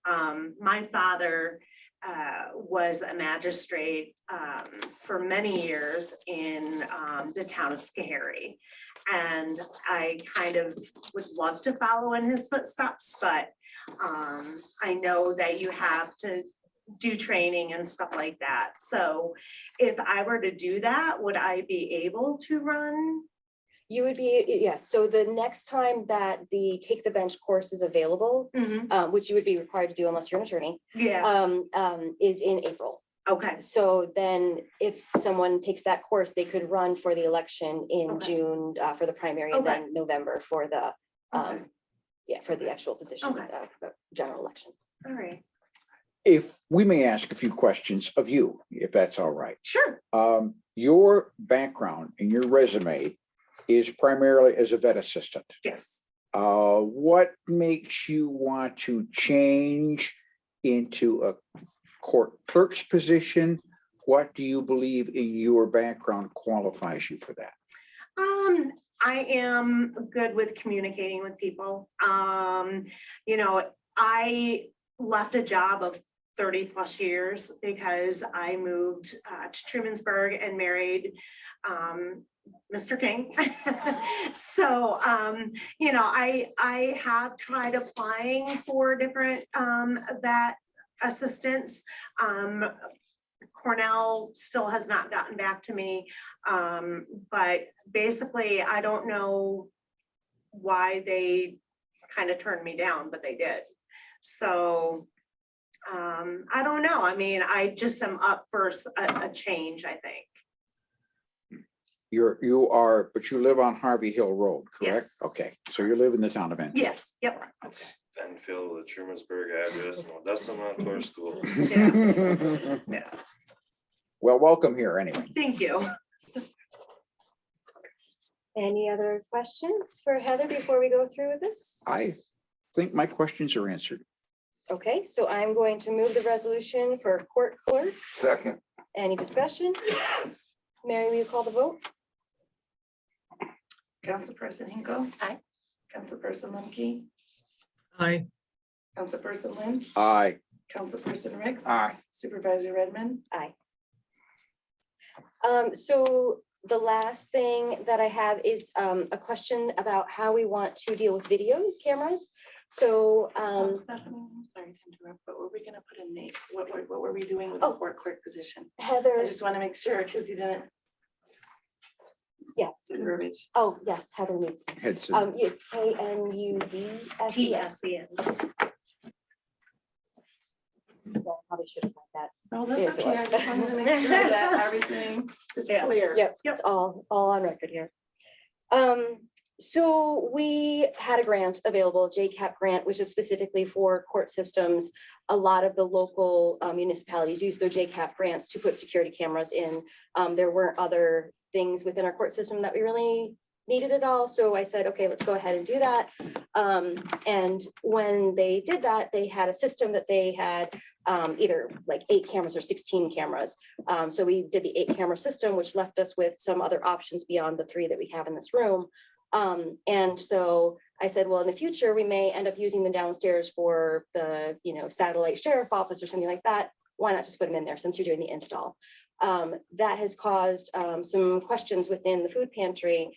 My father was a magistrate for many years in the town of Schoharie. And I kind of would love to follow in his footsteps, but I know that you have to do training and stuff like that. So if I were to do that, would I be able to run? you would be, yes. So the next time that the Take the Bench course is available, which you would be required to do unless you're an attorney, Yeah, is in April. okay, So then if someone takes that course, they could run for the election in Okay. June for the primary and Okay. then November for the, Okay. for the actual position, Okay. the general election. all right, If we may ask a few questions of you, if that's all right. sure. Your background and your resume is primarily as a vet assistant. Yes. What makes you want to change into a court clerk's position? What do you believe in your background qualifies you for that? I am good with communicating with people. You know, I left a job of 30+ years because I moved to Trumansburg and married Mr. King. So, you know, I have tried applying for different vet assistants. Cornell still has not gotten back to me. But basically, I don't know why they kind of turned me down, but they did. So I don't know. I mean, I just am up for a change, I think. You are, but you live on Harvey Hill Road, correct? Yes. Okay, so you live in the town of Enfield. Yes, yep. Enfield, the Trumansburg address, and Odessa Montour School. Yeah. Well, welcome here anyway. Thank you. Any other questions for Heather before we go through with this? I think my questions are answered. Okay, so I'm going to move the resolution for court clerk. Second. Any discussion? Mary, will you call the vote? Councilperson Hinkle. Aye. Councilperson Lemke, Aye. Councilperson Lynn, Aye. Councilperson Riggs. Aye. Supervisor Redmond. Aye. So the last thing that I have is a question about how we want to deal with video cameras. So Stephanie, I'm sorry to interrupt, but were we gonna put a name? What were we doing with the Oh. court clerk position? Heather, I just want to make sure, because you didn't, yes. the verbiage. Oh, yes, Heather needs. Headson. It's KNUDSEN. TSEN. So I probably should have got that. Oh, Yes, that's it okay. I was. just wanted to make sure that everything is Yeah. clear. Yep, it's all on record here. So we had a grant available, JCAP grant, which is specifically for court systems. A lot of the local municipalities use their JCAP grants to put security cameras in. There weren't other things within our court system that we really needed it all. So I said, okay, let's go ahead and do that. And when they did that, they had a system that they had either like 8 cameras or 16 cameras. So we did the 8-camera system, which left us with some other options beyond the 3 that we have in this room. And so I said, well, in the future, we may end up using them downstairs for the, satellite sheriff office or something like that. Why not just put them in there since you're doing the install? That has caused some questions within the food pantry.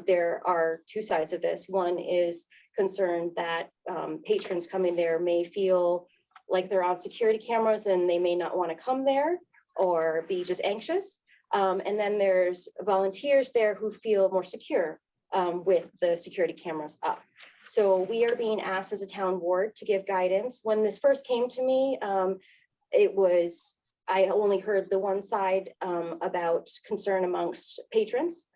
There are 2 sides of this. One is concerned that patrons coming there may feel like they're on security cameras and they may not want to come there or be just anxious. And then there's volunteers there who feel more secure with the security cameras up. So we are being asked as a town board to give guidance. When this first came to me, I only heard the one side about concern amongst patrons.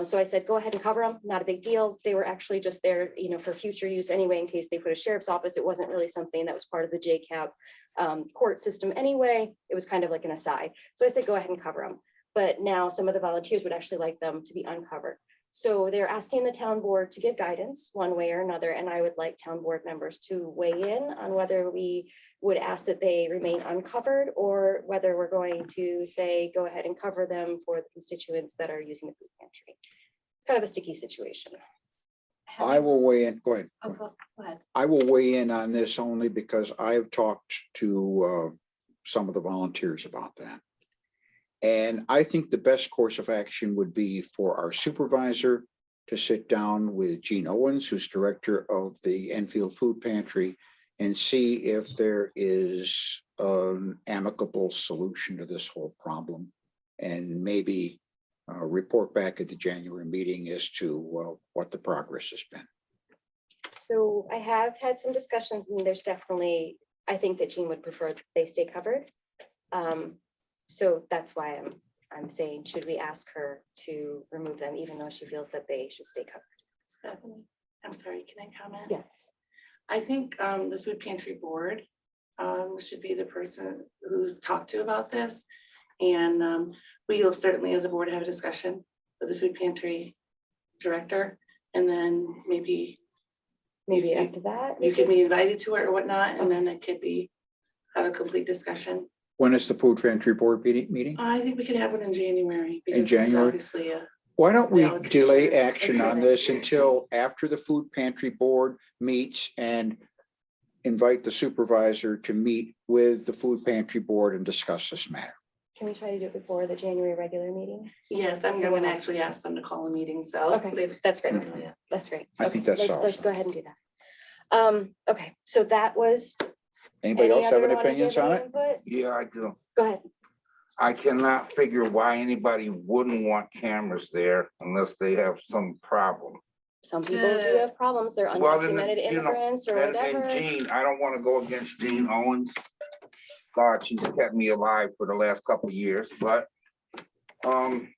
So I said, go ahead and cover them, not a big deal. They were actually just there, for future use anyway, in case they put a sheriff's office. It wasn't really something that was part of the JCAP court system anyway. It was kind of like an aside. So I said, go ahead and cover them. But now some of the volunteers would actually like them to be uncovered. So they're asking the town board to give guidance one way or another. And I would like town board members to weigh in on whether we would ask that they remain uncovered or whether we're going to say, go ahead and cover them for the constituents that are using the food pantry. It's kind of a sticky situation. I will weigh in, go ahead. Oh, go ahead. I will weigh in on this only because I've talked to some of the volunteers about that. And I think the best course of action would be for our supervisor to sit down with Gene Owens, who's director of the Enfield Food Pantry, and see if there is an amicable solution to this whole problem. And maybe report back at the January meeting as to what the progress has been. So I have had some discussions and there's definitely, I think that Jean would prefer that they stay covered. So that's why I'm saying, should we ask her to remove them, even though she feels that they should stay covered? Stephanie, I'm sorry, can I comment? Yes. I think the food pantry board should be the person who's talked to about this. And we will certainly as a board have a discussion with the food pantry director. And then maybe After that. we you could be invited to it or whatnot, and then it could be have a complete discussion. When is the food pantry board meeting? I think we could have one in January. because this is January? Obviously, Why don't we Well, delay consider- action on this until after the food pantry board meets and invite the supervisor to meet with the food pantry board and discuss this matter? Can we try to do it before the January regular meeting? yes, I'm So going we'll to have- actually ask them to call a meeting, so. Okay, that's great. That's great. I think Okay, that solves Let's it. go ahead and do that. Okay, so that was. Anybody any else have other any wanna opinions give on any it? input? Yeah, I do. Go ahead. I cannot figure why anybody wouldn't want cameras there unless they have some problem. Some people do have problems. They're Well, then, undocumented you know, immigrants or And whatever. Jean, I don't want to go against Jean Owens. God, she's kept me alive for the last couple of years, but I'm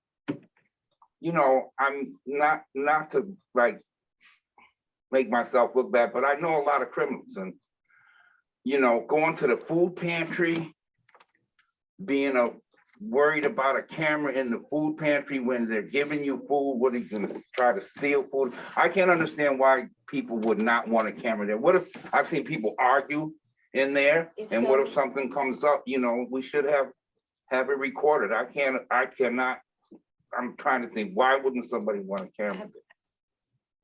not to like make myself look bad, but I know a lot of criminals and going to the food pantry, being worried about a camera in the food pantry when they're giving you food, what are you gonna try to steal food? I can't understand why people would not want a camera there. What if, I've seen people argue in there, If and what if some- something comes up, we should have it recorded. I cannot, I'm trying to think, why wouldn't somebody want a camera?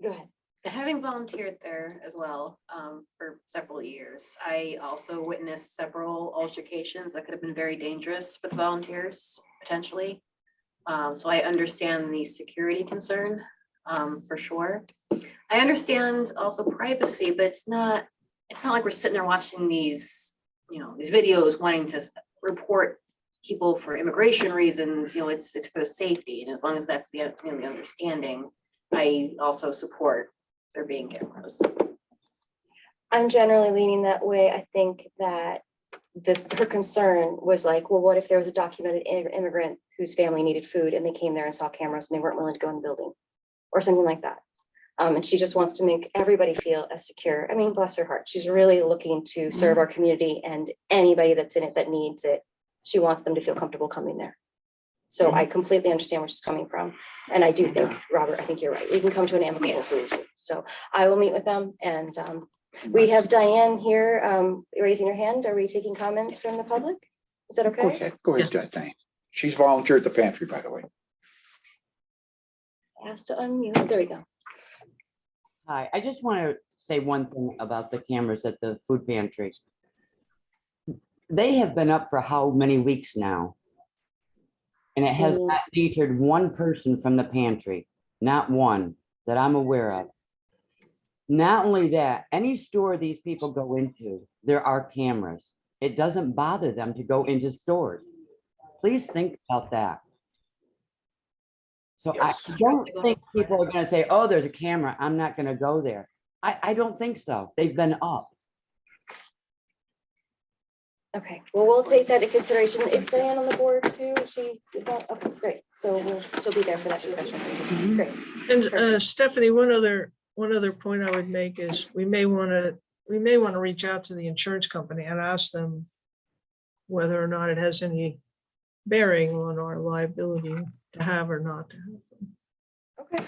Go ahead. Having volunteered there as well for several years, I also witnessed several altercations that could have been very dangerous for the volunteers potentially. So I understand the security concern for sure. I understand also privacy, but it's not like we're sitting there watching these videos wanting to report people for immigration reasons. It's for the safety, and as long as that's the understanding, I also support there being cameras. I'm generally leaning that way. I think that her concern was like, well, what if there was a documented immigrant whose family needed food and they came there and saw cameras and they weren't willing to go in the building or something like that. And she just wants to make everybody feel as secure. I mean, bless her heart. She's really looking to serve our community and anybody that's in it that needs it. She wants them to feel comfortable coming there. So I completely understand where she's coming from. And I do think, Robert, I think you're right. We can come to an amicable solution. So I will meet with them and we have Diane here raising her hand. Are we taking comments from the public? Is that okay? Go ahead, Diane. She's volunteered at the pantry, by the way. Asked to unmute. There we go. Hi, I just want to say one thing about the cameras at the food pantry. They have been up for how many weeks now? And it has not deterred one person from the pantry, not one that I'm aware of. Not only that, any store these people go into, there are cameras. It doesn't bother them to go into stores. Please think about that. So I don't think people are going to say, oh, there's a camera, I'm not going to go there. I don't think so. They've been up. Okay, well, we'll take that into consideration. Is Diane on the board too? Okay, great. So she'll be there for that discussion. Great. And Stephanie, one other point I would make is we may want to reach out to the insurance company and ask them whether or not it has any bearing on our liability to have or not to have them. Okay,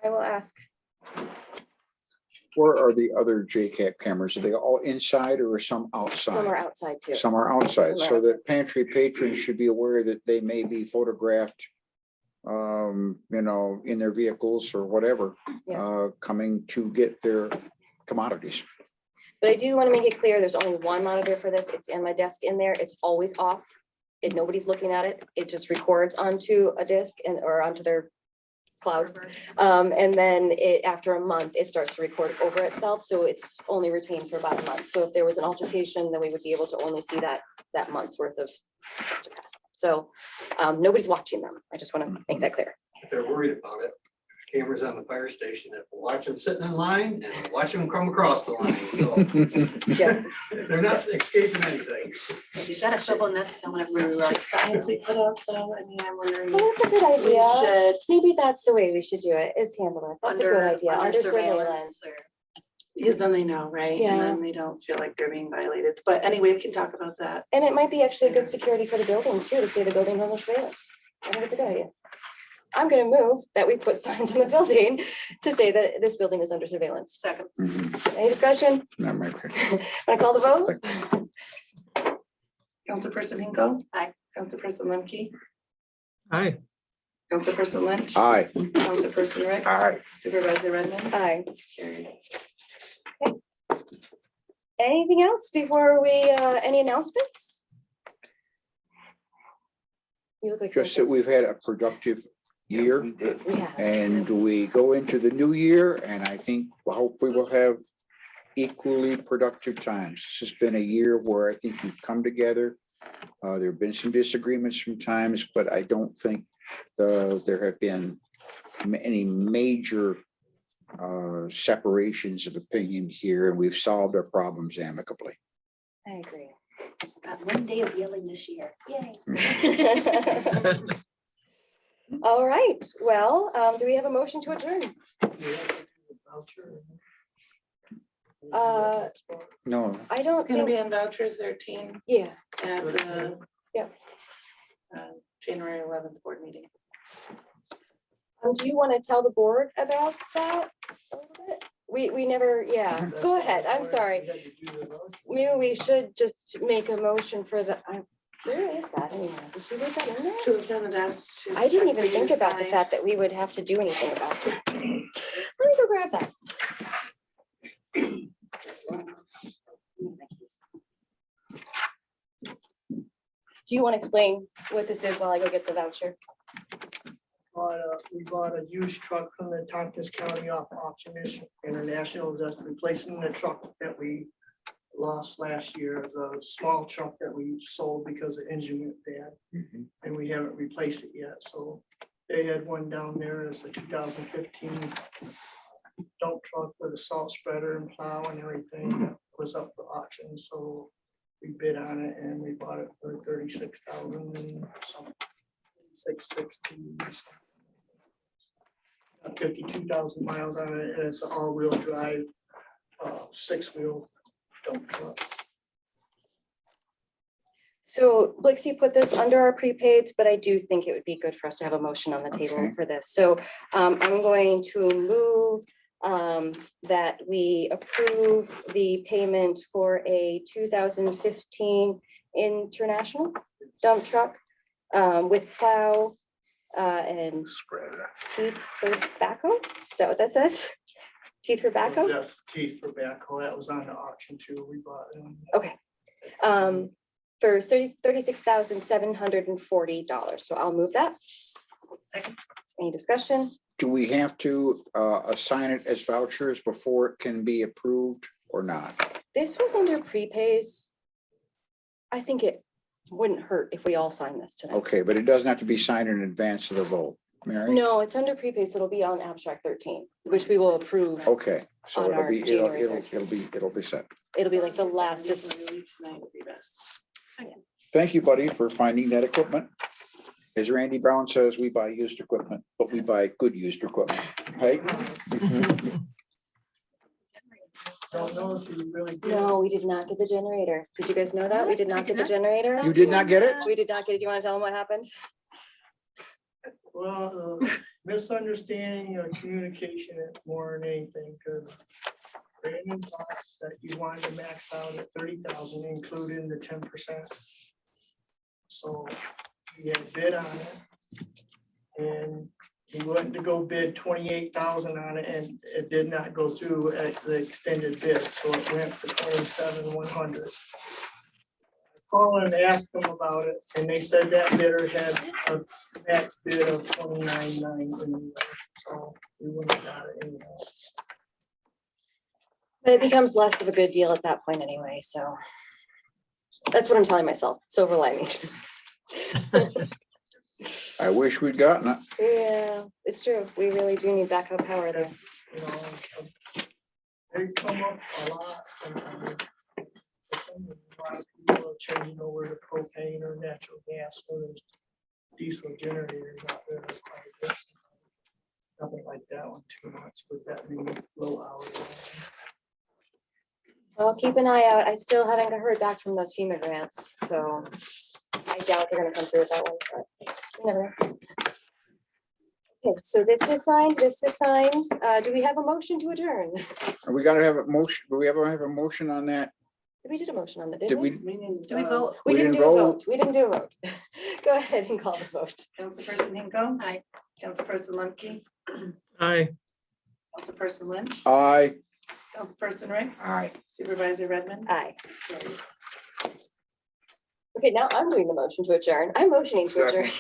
I will ask. Where are the other JCAP cameras? Are they all inside or are some outside? Some are outside too. Some are outside, Some are so that pantry patrons should be aware that they may be photographed, you know, in their vehicles or whatever, coming to get their commodities. But I do want to make it clear, there's only one monitor for this. It's in my desk in there. It's always off. Nobody's looking at it. It just records onto a disk or onto their cloud. And then after a month, it starts to record over itself. So it's only retained for about a month. So if there was an altercation, then we would be able to only see that month's worth of stuff to pass. So nobody's watching them. I just want to make that clear. If they're worried about it, there's cameras on the fire station that will watch them sitting in line and watch them come across the line. So Yeah. they're not escaping anything. If you set a couple and that's coming up really rough. Signs we put up though, I mean, I'm wondering. Well, that's a good we idea. should- Maybe that's the way we should do it, is handle it. That's a good idea. Under surveillance. Because then they know, right? Yeah. And then they don't feel like they're being violated. But anyway, we can talk about that. And it might be actually a good security for the building too, to say the building under surveillance. I think it's a good idea. I'm gonna move that we put signs in the building to say that this building is under surveillance. Second. Any discussion? Not my opinion. Want to call the vote? Councilperson Hinkle. Aye. Councilperson Lemke. Hi. Councilperson Lynch. Aye. Councilperson Rick. Aye. Supervisor Redmond. Aye. Carried. Anything else before we, any announcements? You look like. Just that we've had a productive year. We did. We have. And we go into the new year, and I think hopefully we'll have equally productive times. This has been a year where I think we've come together. There have been some disagreements from times, but I don't think there have been any major separations of opinion here, and we've solved our problems amicably. I agree. Got one day of yelling this year. Yay. All right, well, do we have a motion to adjourn? No, I It's don't gonna be think, on vouchers 13 yeah, at the. Yep. January 11th board meeting. do you want to tell the board about that a little bit? We never, yeah, go ahead, I'm sorry. Maybe we should just make a motion for the, where is that anyway? Did she leave that in there? Should have done the desk. I didn't even think about the fact that we would have to do anything about it. Let me go grab that. Do you want to explain what this is while I go get the voucher? We bought a used truck from the Tompkins County off Auctioneers International, just replacing the truck that we lost last year, the small truck that we sold because the engine went bad. And we haven't replaced it yet, so they had one down there, it's a 2015 dump truck with a salt spreader and plow and everything that was up for auction, so we bid on it and we bought it for 36,000 and some 660. 52,000 miles on it, and it's an all-wheel drive, 6-wheel dump truck. So Blixie put this under our prepaids, but I do think it would be good for us to have a motion on the table Okay. for this. So I'm going to move that we approve the payment for a 2015 International dump truck with plow and teeth for backhoe. Is that what that says? Teeth for backhoe? Yes, teeth for backhoe. That was on the auction too. We bought it. Okay. For $36,740. So I'll move that. Any discussion? Do we have to assign it as vouchers before it can be approved or not? This was under prepays. I think it wouldn't hurt if we all sign this tonight. Okay, but it doesn't have to be signed in advance of the vote, Mary? No, it's under prepay, so it'll be on abstract 13, which we will approve. Okay, so On it'll our be, January it'll be set. It'll be like the last. Tonight would be best. Thank you, buddy, for finding that equipment. As Randy Brown says, we buy used equipment, but we buy good used equipment, right? Don't know if you really. did. No, we did not get the generator. Did you guys know that? We did not get the generator. You did not get it? We did not get it. Do you want to tell them what happened? Well, misunderstanding or communication is more than anything, because Brandon thought that you wanted to max out at 30,000, including the 10%. So he had bid on it. And he went to go bid 28,000 on it, and it did not go through at the extended bid, so it went for 27,100. Called and asked them about it, and they said that bidder had a max bid of 29,900, so we wouldn't have got it anyway. But it becomes less of a good deal at that point anyway, so. That's what I'm telling myself. Silver lining. I wish we'd gotten it. Yeah, it's true. We really do need backup power there. You know, they come up a lot sometimes. A lot of people are changing over to propane or natural gas, so there's diesel generators out there. that are quite a bit. Nothing like that one too much with that many low hours. I'll keep an eye out. I still haven't heard back from those FEMA grants, so I doubt they're gonna come through with that one, but you never know. Okay, so this is signed, this is signed. Do we have a motion to adjourn? We gotta have a motion, do we ever have a motion on that? We did a motion on the, Did didn't we? we? Do we vote? We we didn't didn't do a vote? vote. We didn't do a vote. Go ahead and call the vote. Councilperson Hinkle. Aye. Councilperson Lemke. Aye. Councilperson Lynch. Aye. Councilperson Riggs. Aye. Supervisor Redmond. Aye. Okay, now I'm doing the motion to adjourn. I'm motioning to adjourn.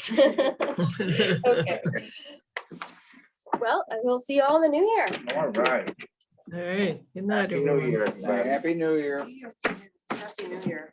Okay. Well, I will see you all in the new year. All right. All right, good night, Happy New everyone. Year. everybody. Happy New Year. Happy New Year.